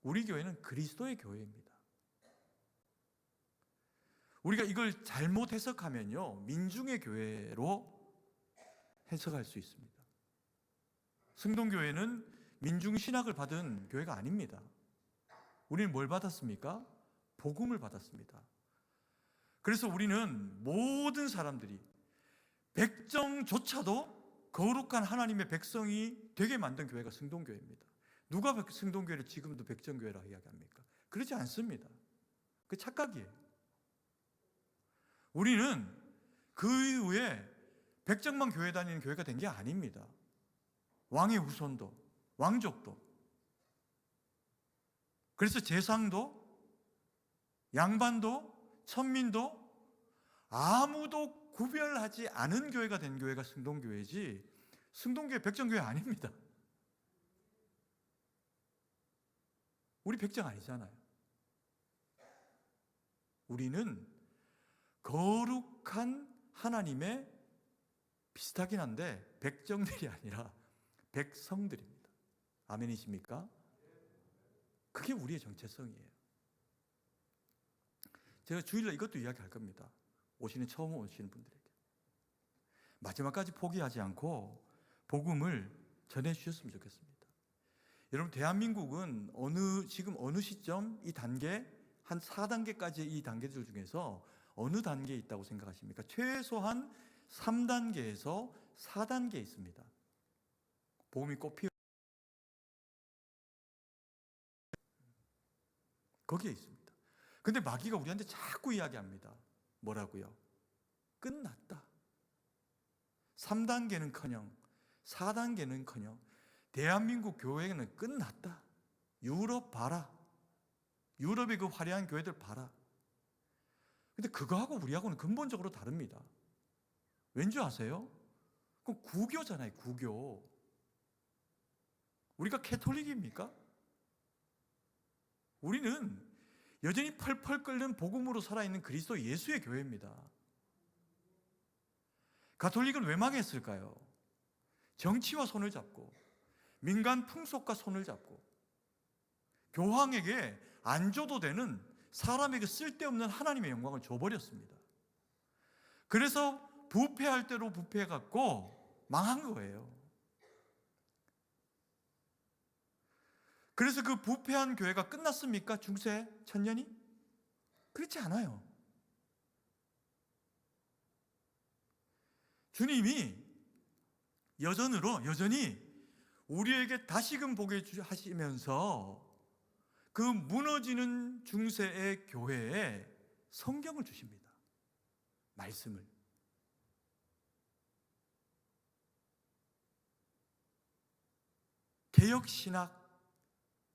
Speaker 1: 우리 교회는 그리스도의 교회입니다. 우리가 이걸 잘못 해석하면요, 민중의 교회로 해석할 수 있습니다. 승동교회는 민중신학을 받은 교회가 아닙니다. 우리는 뭘 받았습니까? 복음을 받았습니다. 그래서 우리는 모든 사람들이, 백정조차도 거룩한 하나님의 백성이 되게 만든 교회가 승동교회입니다. 누가 승동교회를 지금도 백정교회라고 이야기합니까? 그렇지 않습니다. 그 착각이에요. 우리는 그 이후에 백정만 교회 다니는 교회가 된 게 아닙니다. 왕의 후손도, 왕족도, 그래서 제상도, 양반도, 천민도 아무도 구별하지 않은 교회가 된 교회가 승동교회지 승동교회 백정교회 아닙니다. 우리 백정 아니잖아요. 우리는 거룩한 하나님의 비슷하긴 한데 백정들이 아니라 백성들입니다. 아멘이십니까? 그게 우리의 정체성이에요. 제가 주일날 이것도 이야기할 겁니다. 처음 오시는 분들에게 마지막까지 포기하지 않고 복음을 전해주셨으면 좋겠습니다. 여러분, 대한민국은 지금 어느 시점 이 단계, 한 4단계까지의 이 단계들 중에서 어느 단계에 있다고 생각하십니까? 최소한 3단계에서 4단계에 있습니다. 복음이 꽃 거기에 있습니다. 근데 마귀가 우리한테 자꾸 이야기합니다. 뭐라고요? 끝났다. 3단계는커녕 4단계는커녕 대한민국 교회는 끝났다. 유럽 봐라. 유럽의 그 화려한 교회들 봐라. 근데 그거하고 우리하고는 근본적으로 다릅니다. 왠지 아세요? 그건 구교잖아요, 구교. 우리가 캐톨릭입니까? 우리는 여전히 펄펄 끓는 복음으로 살아있는 그리스도 예수의 교회입니다. 가톨릭은 왜 망했을까요? 정치와 손을 잡고 민간 풍속과 손을 잡고 교황에게 안 줘도 되는 사람에게 쓸데없는 하나님의 영광을 줘버렸습니다. 그래서 부패할 대로 부패해갖고 망한 거예요. 그래서 그 부패한 교회가 끝났습니까? 중세 천년이? 그렇지 않아요. 주님이 여전히 우리에게 다시금 보게 하시면서 그 무너지는 중세의 교회에 성경을 주십니다. 말씀을.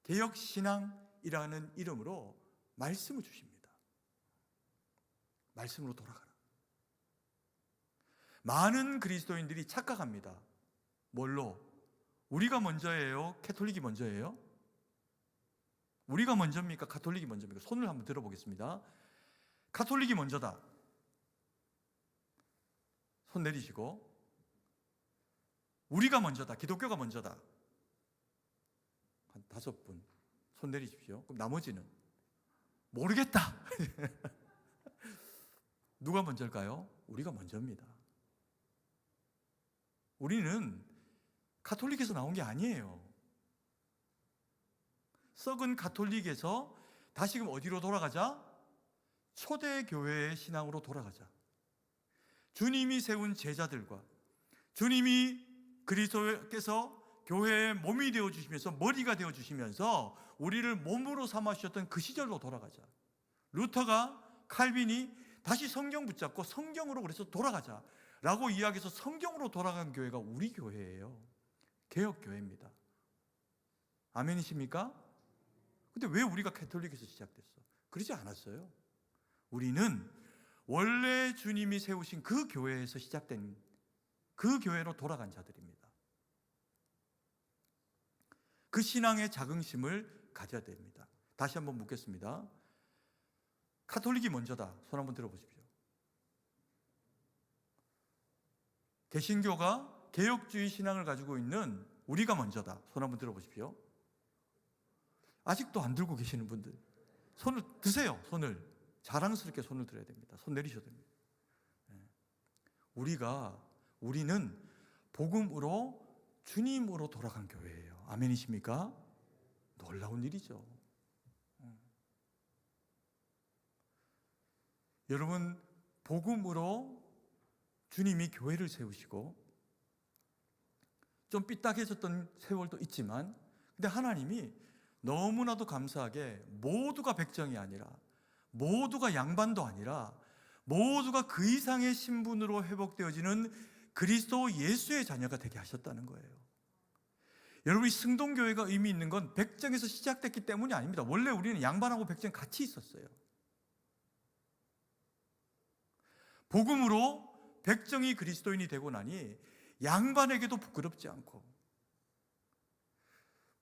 Speaker 1: 개혁신앙이라는 이름으로 말씀을 주십니다. 말씀으로 돌아가라. 많은 그리스도인들이 착각합니다. 뭘로? 우리가 먼저예요? 캐톨릭이 먼저예요? 우리가 먼저입니까? 가톨릭이 먼저입니까? 손을 한번 들어보겠습니다. 가톨릭이 먼저다. 손 내리시고. 우리가 먼저다. 기독교가 먼저다. 한 5분 손 내리십시오. 그럼 나머지는 모르겠다. 누가 먼저일까요? 우리가 먼저입니다. 우리는 가톨릭에서 나온 게 아니에요. 썩은 가톨릭에서 다시금 어디로 돌아가자? 초대교회의 신앙으로 돌아가자. 주님이 세운 제자들과 주님이 그리스도께서 교회의 몸이 되어주시면서 머리가 되어주시면서 우리를 몸으로 삼아주셨던 그 시절로 돌아가자. 루터가 칼빈이 다시 성경 붙잡고 성경으로 그래서 돌아가자 라고 이야기해서 성경으로 돌아간 교회가 우리 교회예요. 개혁교회입니다. 아멘이십니까? 근데 왜 우리가 캐톨릭에서 시작됐어? 그러지 않았어요. 우리는 원래 주님이 세우신 그 교회에서 시작된 그 교회로 돌아간 자들입니다. 그 신앙의 자긍심을 가져야 됩니다. 다시 한번 묻겠습니다. 가톨릭이 먼저다. 손 한번 들어보십시오. 개신교가 개혁주의 신앙을 가지고 있는 우리가 먼저다. 손 한번 들어보십시오. 아직도 안 들고 계시는 분들 손을 드세요. 손을 자랑스럽게 손을 들어야 됩니다. 손 내리셔도 됩니다. 우리는 복음으로 주님으로 돌아간 교회예요. 아멘이십니까? 놀라운 일이죠. 여러분, 복음으로 주님이 교회를 세우시고 좀 삐딱해졌던 세월도 있지만 근데 하나님이 너무나도 감사하게 모두가 백정이 아니라 모두가 양반도 아니라 모두가 그 이상의 신분으로 회복되어지는 그리스도 예수의 자녀가 되게 하셨다는 거예요. 여러분, 이 승동교회가 의미 있는 건 백정에서 시작됐기 때문이 아닙니다. 원래 우리는 양반하고 백정 같이 있었어요. 복음으로 백정이 그리스도인이 되고 나니 양반에게도 부끄럽지 않고,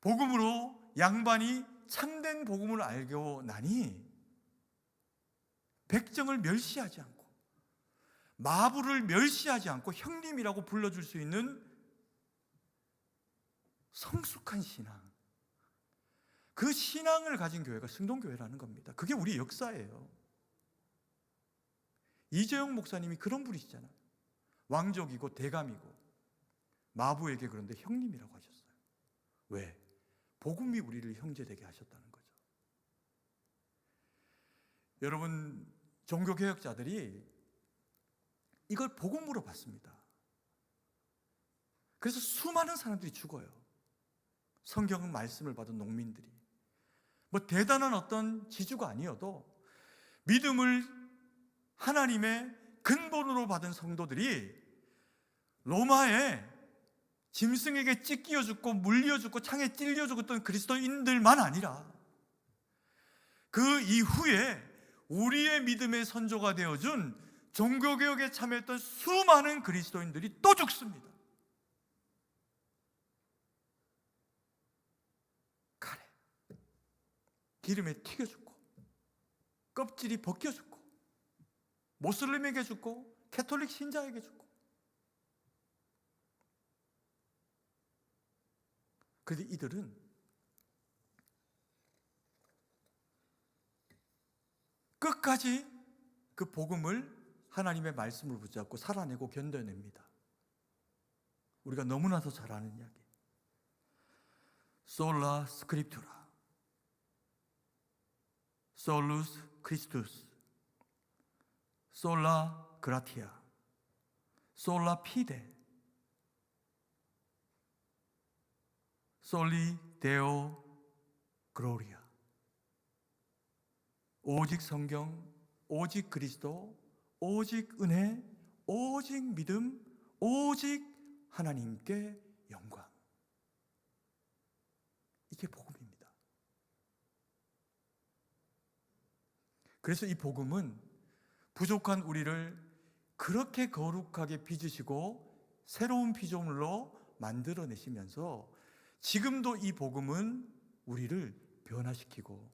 Speaker 1: 복음으로 양반이 참된 복음을 알고 나니 백정을 멸시하지 않고, 마부를 멸시하지 않고 형님이라고 불러줄 수 있는 성숙한 신앙, 그 신앙을 가진 교회가 승동교회라는 겁니다. 그게 우리 역사예요. 이재용 목사님이 그런 분이시잖아요. 왕족이고 대감이고 마부에게 그런데 형님이라고 하셨어요. 왜? 복음이 우리를 형제되게 하셨다는 거죠. 여러분, 종교개혁자들이 이걸 복음으로 봤습니다. 그래서 수많은 사람들이 죽어요. 성경 말씀을 받은 농민들이. 뭐 대단한 어떤 지주가 아니어도 믿음을 하나님의 근본으로 받은 성도들이 로마에 짐승에게 찢겨 죽고 물려 죽고 창에 찔려 죽었던 그리스도인들만 아니라 그 이후에 우리의 믿음의 선조가 되어준 종교개혁에 참여했던 수많은 그리스도인들이 또 죽습니다. 칼에 기름에 튀겨 죽고 껍질이 벗겨 죽고 모슬림에게 죽고 캐톨릭 신자에게 죽고. 그런데 이들은 끝까지 그 복음을, 하나님의 말씀을 붙잡고 살아내고 견뎌냅니다. 우리가 너무나도 잘 아는 이야기. 솔라 스크립투라, 솔루스 크리스투스, 솔라 그라티아, 솔라 피데, 솔리 데오 글로리아. 오직 성경, 오직 그리스도, 오직 은혜, 오직 믿음, 오직 하나님께 영광. 이게 복음입니다. 그래서 이 복음은 부족한 우리를 그렇게 거룩하게 빚으시고 새로운 피조물로 만들어내시면서 지금도 이 복음은 우리를 변화시키고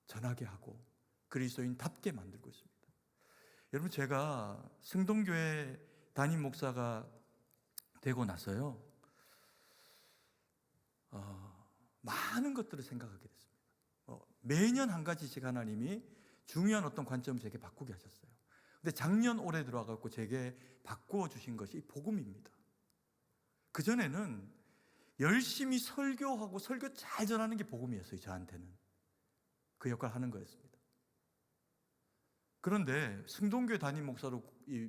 Speaker 1: 전하게 하고 그리스도인답게 만들고 있습니다. 여러분, 제가 승동교회 담임 목사가 되고 나서요, 많은 것들을 생각하게 됐습니다. 매년 한 가지씩 하나님이 중요한 어떤 관점을 제게 바꾸게 하셨어요. 근데 작년 올해 들어와갖고 제게 바꾸어 주신 것이 복음입니다. 그전에는 열심히 설교하고 설교 잘 전하는 게 복음이었어요. 저한테는 그 역할을 하는 거였습니다. 그런데 승동교회 담임 목사로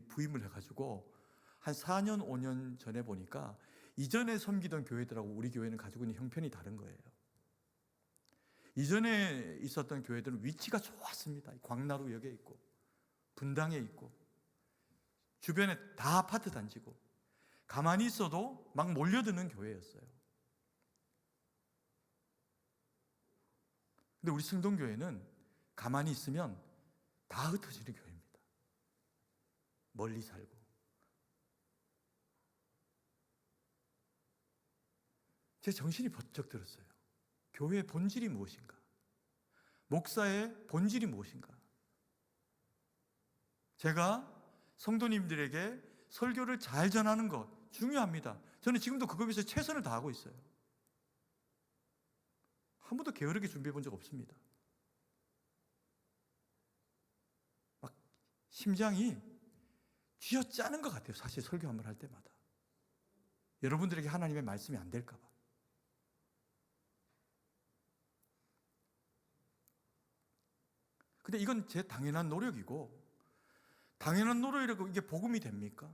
Speaker 1: 부임을 해가지고 한 4년 5년 전에 보니까 이전에 섬기던 교회들하고 우리 교회는 가지고 있는 형편이 다른 거예요. 이전에 있었던 교회들은 위치가 좋았습니다. 광나루역에 있고 분당에 있고 주변에 다 아파트 단지고 가만히 있어도 막 몰려드는 교회였어요. 근데 우리 승동교회는 가만히 있으면 다 흩어지는 교회입니다. 멀리 살고. 제 정신이 번쩍 들었어요. 교회의 본질이 무엇인가? 목사의 본질이 무엇인가? 제가 성도님들에게 설교를 잘 전하는 것 중요합니다. 저는 지금도 그거에 위해서 최선을 다하고 있어요. 한 번도 게으르게 준비해 본 적 없습니다. 막 심장이 쥐어짜는 것 같아요. 사실 설교 한 번 할 때마다. 여러분들에게 하나님의 말씀이 안 될까 봐. 근데 이건 제 당연한 노력이고, 당연한 노력이라고 이게 복음이 됩니까?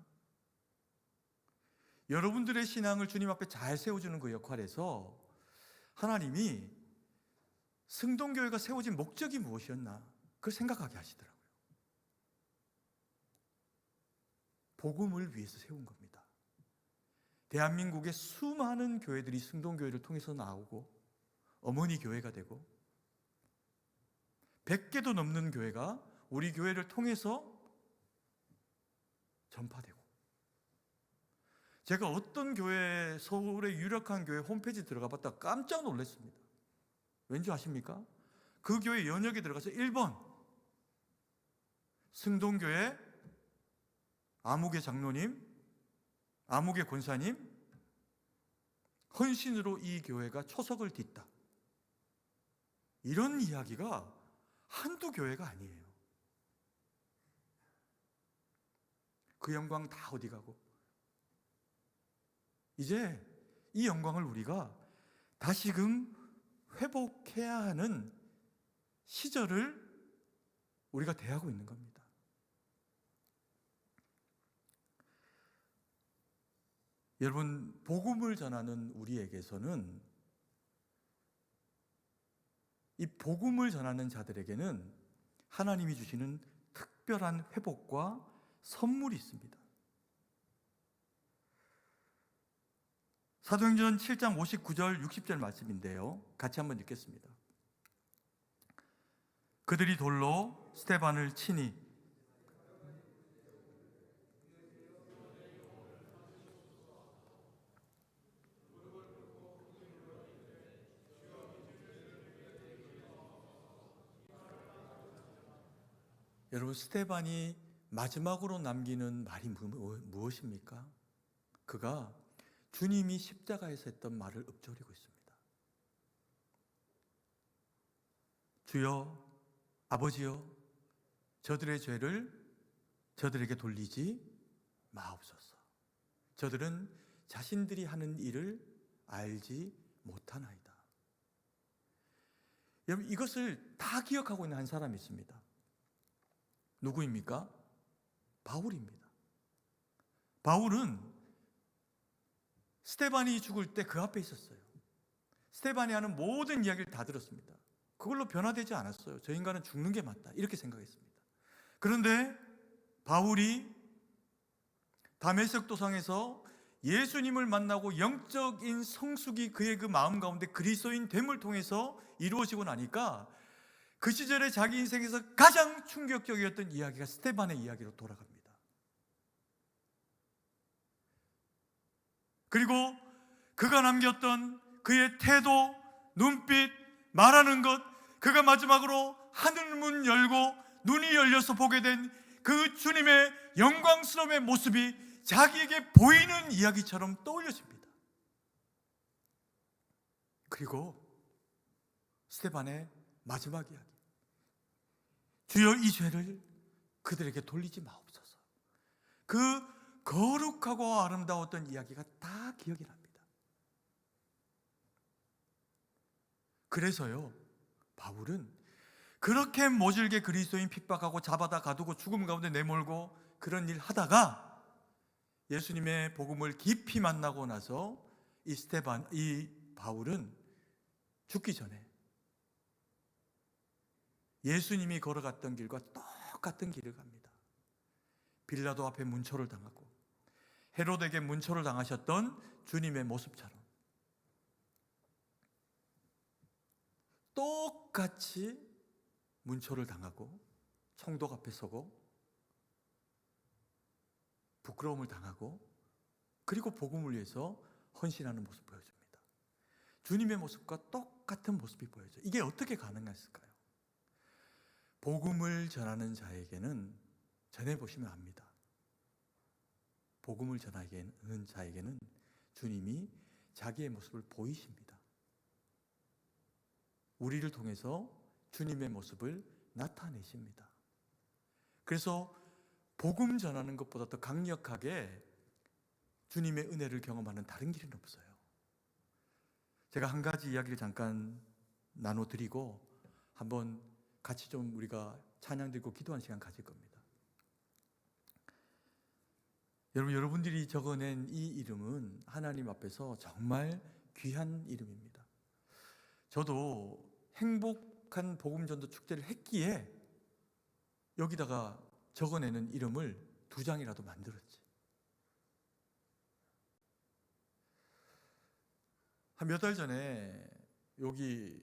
Speaker 1: 여러분들의 신앙을 주님 앞에 잘 세워주는 그 역할에서 하나님이 승동교회가 세워진 목적이 무엇이었나, 그걸 생각하게 하시더라고요. 복음을 위해서 세운 겁니다. 대한민국의 수많은 교회들이 승동교회를 통해서 나오고 어머니 교회가 되고 100개도 넘는 교회가 우리 교회를 통해서 전파되고, 제가 어떤 교회, 서울의 유력한 교회 홈페이지 들어가 봤다 깜짝 놀랐습니다. 왠지 아십니까? 그 교회 연역에 들어가서 1번 승동교회 아무개 장로님, 아무개 권사님 헌신으로 이 교회가 초석을 딛다, 이런 이야기가 한두 교회가 아니에요. 그 영광 다 어디 가고, 이제 이 영광을 우리가 다시금 회복해야 하는 시절을 우리가 대하고 있는 겁니다. 여러분, 복음을 전하는 우리에게서는, 이 복음을 전하는 자들에게는 하나님이 주시는 특별한 회복과 선물이 있습니다. 사도행전 7장 59절 60절 말씀인데요, 같이 한번 읽겠습니다. 그들이 돌로 스데반을 치니 여러분, 스데반이 마지막으로 남기는 말이 무엇입니까? 그가 주님이 십자가에서 했던 말을 읊조리고 있습니다. 주여, 아버지여, 저들의 죄를 저들에게 돌리지 마옵소서. 저들은 자신들이 하는 일을 알지 못하나이다. 여러분, 이것을 다 기억하고 있는 한 사람이 있습니다. 누구입니까? 바울입니다. 바울은 스데반이 죽을 때 그 앞에 있었어요. 스데반이 하는 모든 이야기를 다 들었습니다. 그걸로 변화되지 않았어요. 저 인간은 죽는 게 맞다, 이렇게 생각했습니다. 그런데 바울이 다메섹 도상에서 예수님을 만나고 영적인 성숙이 그의 그 마음 가운데 그리스도인 됨을 통해서 이루어지고 나니까 그 시절에 자기 인생에서 가장 충격적이었던 이야기가 스데반의 이야기로 돌아갑니다. 그리고 그가 남겼던 그의 태도, 눈빛, 말하는 것, 그가 마지막으로 하늘문 열고 눈이 열려서 보게 된 그 주님의 영광스러움의 모습이 자기에게 보이는 이야기처럼 떠올려집니다. 그리고 스데반의 마지막 이야기, 주여 이 죄를 그들에게 돌리지 마옵소서. 그 거룩하고 아름다웠던 이야기가 다 기억이 납니다. 그래서요, 바울은 그렇게 모질게 그리스도인 핍박하고 잡아다 가두고 죽음 가운데 내몰고 그런 일 하다가 예수님의 복음을 깊이 만나고 나서 이 바울은 죽기 전에 예수님이 걸어갔던 길과 똑같은 길을 갑니다. 빌라도 앞에 문초를 당하고 헤롯에게 문초를 당하셨던 주님의 모습처럼 똑같이 문초를 당하고 총독 앞에 서고 부끄러움을 당하고 그리고 복음을 위해서 헌신하는 모습 보여줍니다. 주님의 모습과 똑같은 모습이 보여져요. 이게 어떻게 가능했을까요? 복음을 전하는 자에게는, 전해보시면 압니다. 복음을 전하는 자에게는 주님이 자기의 모습을 보이십니다. 우리를 통해서 주님의 모습을 나타내십니다. 그래서 복음 전하는 것보다 더 강력하게 주님의 은혜를 경험하는 다른 길은 없어요. 제가 한 가지 이야기를 잠깐 나눠드리고 한번 같이 좀 우리가 찬양 드리고 기도하는 시간 가질 겁니다. 여러분들이 적어낸 이 이름은 하나님 앞에서 정말 귀한 이름입니다. 저도 행복한 복음전도 축제를 했기에 여기다가 적어내는 이름을 2장이라도 만들었지. 한 몇 달 전에 여기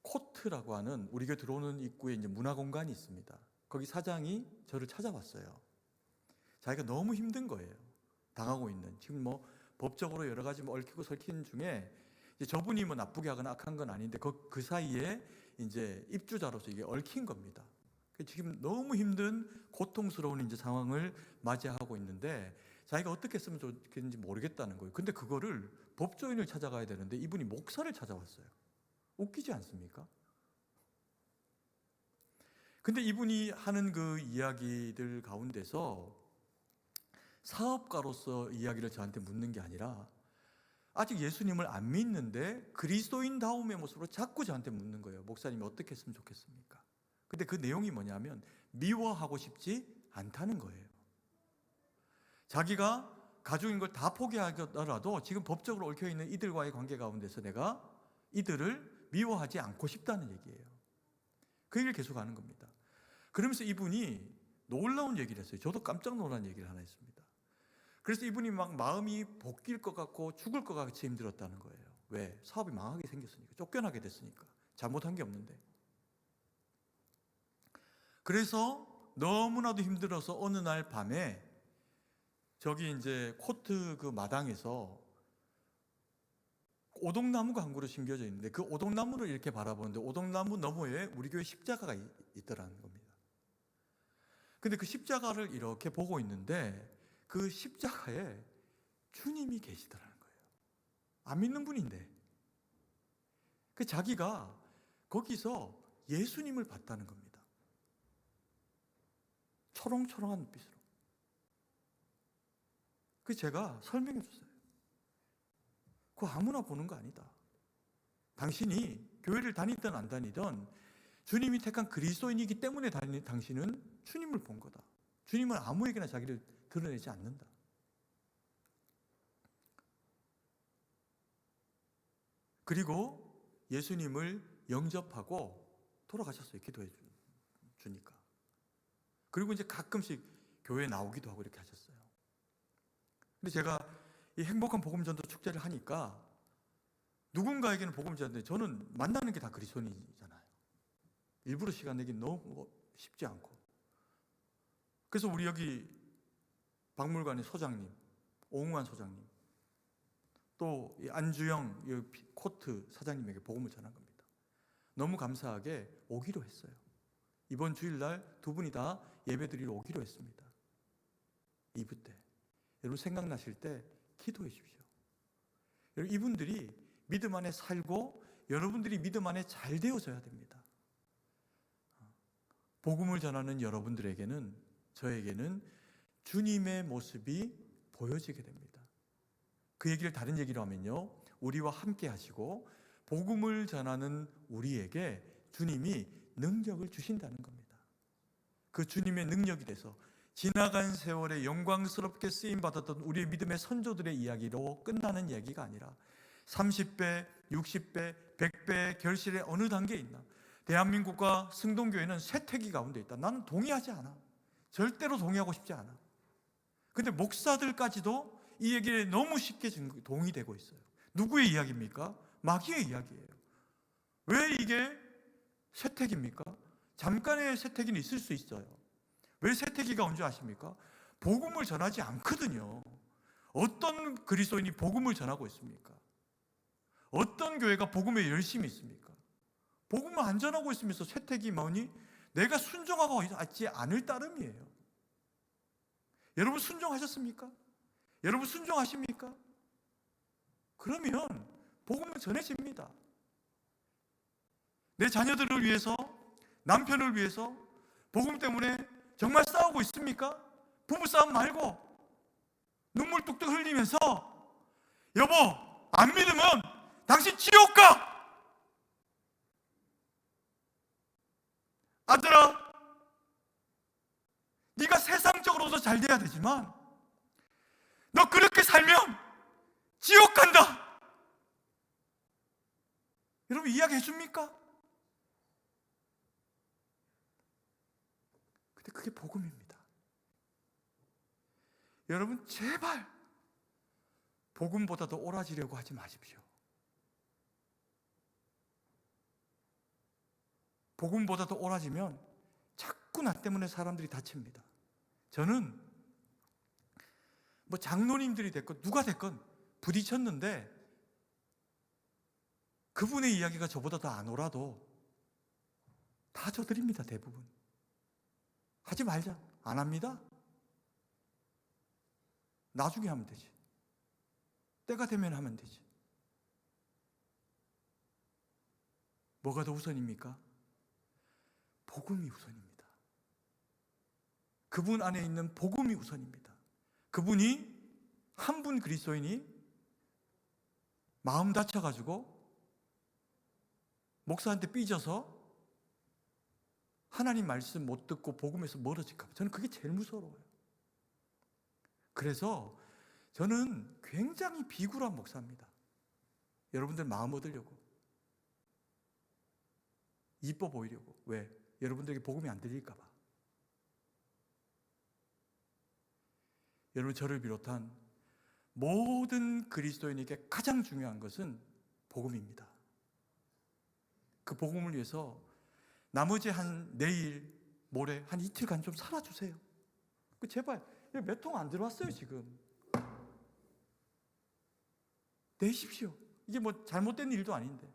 Speaker 1: 코트라고 하는 우리 교회 들어오는 입구에 이제 문화공간이 있습니다. 거기 사장이 저를 찾아왔어요. 자기가 너무 힘든 거예요. 당하고 있는. 지금 뭐 법적으로 여러 가지 뭐 얽히고 설킨 중에 이제 저분이 뭐 나쁘게 하거나 악한 건 아닌데 그 사이에 이제 입주자로서 이게 얽힌 겁니다. 지금 너무 힘든 고통스러운 이제 상황을 맞이하고 있는데 자기가 어떻게 했으면 좋겠는지 모르겠다는 거예요. 근데 그거를 법조인을 찾아가야 되는데 이분이 목사를 찾아왔어요. 웃기지 않습니까? 근데 이분이 하는 그 이야기들 가운데서 사업가로서 이야기를 저한테 묻는 게 아니라 아직 예수님을 안 믿는데 그리스도인다움의 모습으로 자꾸 저한테 묻는 거예요. 목사님이 어떻게 했으면 좋겠습니까? 근데 그 내용이 뭐냐면 미워하고 싶지 않다는 거예요. 자기가 가족인 걸 다 포기하더라도 지금 법적으로 얽혀있는 이들과의 관계 가운데서 내가 이들을 미워하지 않고 싶다는 얘기예요. 그 얘기를 계속 하는 겁니다. 그러면서 이분이 놀라운 얘기를 했어요. 저도 깜짝 놀란 얘기를 하나 했습니다. 그래서 이분이 막 마음이 볶일 것 같고 죽을 것 같이 힘들었다는 거예요. 왜? 사업이 망하게 생겼으니까. 쫓겨나게 됐으니까. 잘못한 게 없는데. 그래서 너무나도 힘들어서 어느 날 밤에 저기 이제 코트 그 마당에서 오동나무가 한 그루 심겨져 있는데 그 오동나무를 이렇게 바라보는데 오동나무 너머에 우리 교회 십자가가 있더라는 겁니다. 근데 그 십자가를 이렇게 보고 있는데 그 십자가에 주님이 계시더라는 거예요. 안 믿는 분인데. 그 자기가 거기서 예수님을 봤다는 겁니다. 초롱초롱한 눈빛으로. 그 제가 설명해 줬어요. 그거 아무나 보는 거 아니다. 당신이 교회를 다니든 안 다니든 주님이 택한 그리스도인이기 때문에 당신은 주님을 본 거다. 주님은 아무에게나 자기를 드러내지 않는다. 그리고 예수님을 영접하고 돌아가셨어요. 기도해 주니까. 그리고 이제 가끔씩 교회에 나오기도 하고 이렇게 하셨어요. 근데 제가 이 행복한 복음전도 축제를 하니까 누군가에게는 복음전도인데 저는 만나는 게 다 그리스도인이잖아요. 일부러 시간 내기 너무 쉽지 않고. 그래서 우리 여기 박물관의 소장님, 오웅환 소장님, 또 안주영 코트 사장님에게 복음을 전한 겁니다. 너무 감사하게 오기로 했어요. 이번 주일날 두 분이 다 예배드리러 오기로 했습니다. 2부 때. 여러분 생각나실 때 기도해 주십시오. 여러분 이분들이 믿음 안에 살고 여러분들이 믿음 안에 잘 되어져야 됩니다. 복음을 전하는 여러분들에게는 저에게는 주님의 모습이 보여지게 됩니다. 그 얘기를 다른 얘기로 하면요, 우리와 함께 하시고 복음을 전하는 우리에게 주님이 능력을 주신다는 겁니다. 그 주님의 능력이 돼서 지나간 세월에 영광스럽게 쓰임받았던 우리의 믿음의 선조들의 이야기로 끝나는 얘기가 아니라 30배, 60배, 100배의 결실의 어느 단계에 있나? 대한민국과 승동교회는 쇠퇴기 가운데 있다. 나는 동의하지 않아. 절대로 동의하고 싶지 않아. 근데 목사들까지도 이 얘기에 너무 쉽게 동의되고 있어요. 누구의 이야기입니까? 마귀의 이야기예요. 왜 이게 쇠퇴기입니까? 잠깐의 쇠퇴기는 있을 수 있어요. 왜 쇠퇴기가 온 줄 아십니까? 복음을 전하지 않거든요. 어떤 그리스도인이 복음을 전하고 있습니까? 어떤 교회가 복음에 열심히 있습니까? 복음을 안 전하고 있으면서 쇠퇴기 뭐니? 내가 순종하고 있지 않을 따름이에요. 여러분 순종하셨습니까? 여러분 순종하십니까? 그러면 복음은 전해집니다. 내 자녀들을 위해서, 남편을 위해서 복음 때문에 정말 싸우고 있습니까? 부부싸움 말고 눈물 뚝뚝 흘리면서 여보 안 믿으면 당신 지옥 가! 아들아 네가 세상적으로도 잘 돼야 되지만 너 그렇게 살면 지옥 간다! 여러분 이야기해 줍니까? 근데 그게 복음입니다. 여러분 제발 복음보다도 옳아지려고 하지 마십시오. 복음보다도 옳아지면 자꾸 나 때문에 사람들이 다칩니다. 저는 뭐 장로님들이 됐건 누가 됐건 부딪혔는데 그분의 이야기가 저보다 더 안 오라도 다 저드립니다. 대부분. 하지 말자. 안 합니다. 나중에 하면 되지. 때가 되면 하면 되지. 뭐가 더 우선입니까? 복음이 우선입니다. 그분 안에 있는 복음이 우선입니다. 그분이 한 분 그리스도인이 마음 다쳐가지고 목사한테 삐져서 하나님 말씀 못 듣고 복음에서 멀어질까 봐 저는 그게 제일 무서워요. 그래서 저는 굉장히 비굴한 목사입니다. 여러분들 마음 얻으려고, 이뻐 보이려고. 왜? 여러분들에게 복음이 안 들릴까 봐. 여러분, 저를 비롯한 모든 그리스도인에게 가장 중요한 것은 복음입니다. 그 복음을 위해서 나머지 한 내일, 모레, 한 이틀간 좀 살아주세요. 제발, 몇 통 안 들어왔어요 지금. 내십시오. 이게 뭐 잘못된 일도 아닌데.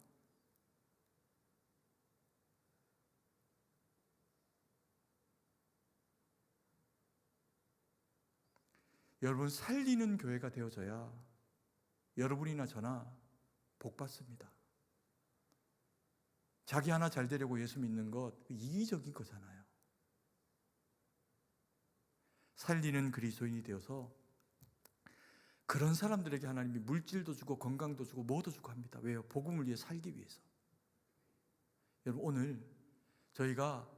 Speaker 1: 여러분, 살리는 교회가 되어져야 여러분이나 저나 복 받습니다. 자기 하나 잘 되려고 예수 믿는 것 이기적인 거잖아요. 살리는 그리스도인이 되어서 그런 사람들에게 하나님이 물질도 주고 건강도 주고 뭐도 주고 합니다. 왜요? 복음을 위해 살기 위해서. 여러분, 오늘 저희가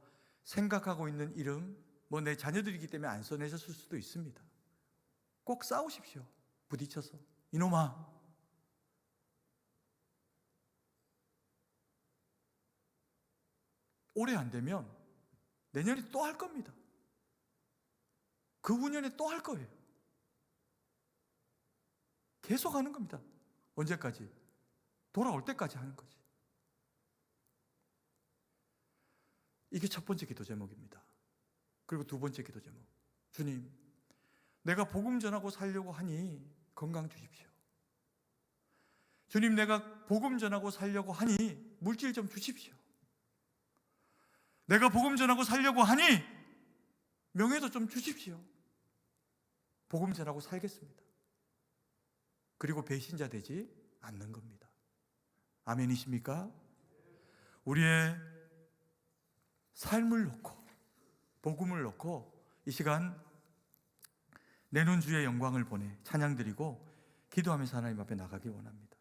Speaker 1: 생각하고 있는 이름, 뭐 내 자녀들이기 때문에 안 써내셨을 수도 있습니다. 꼭 싸우십시오. 부딪혀서. 이놈아, 올해 안 되면 내년에 또 할 겁니다. 그 후년에 또 할 거예요. 계속 하는 겁니다. 언제까지? 돌아올 때까지 하는 거지. 이게 첫 번째 기도 제목입니다. 그리고 두 번째 기도 제목. 주님, 내가 복음 전하고 살려고 하니 건강 주십시오. 주님, 내가 복음 전하고 살려고 하니 물질 좀 주십시오. 내가 복음 전하고 살려고 하니 명예도 좀 주십시오. 복음 전하고 살겠습니다. 그리고 배신자 되지 않는 겁니다. 아멘이십니까? 우리의 삶을 놓고, 복음을 놓고 이 시간 내는 주의 영광을 보내 찬양드리고 기도하면서 하나님 앞에 나가기 원합니다.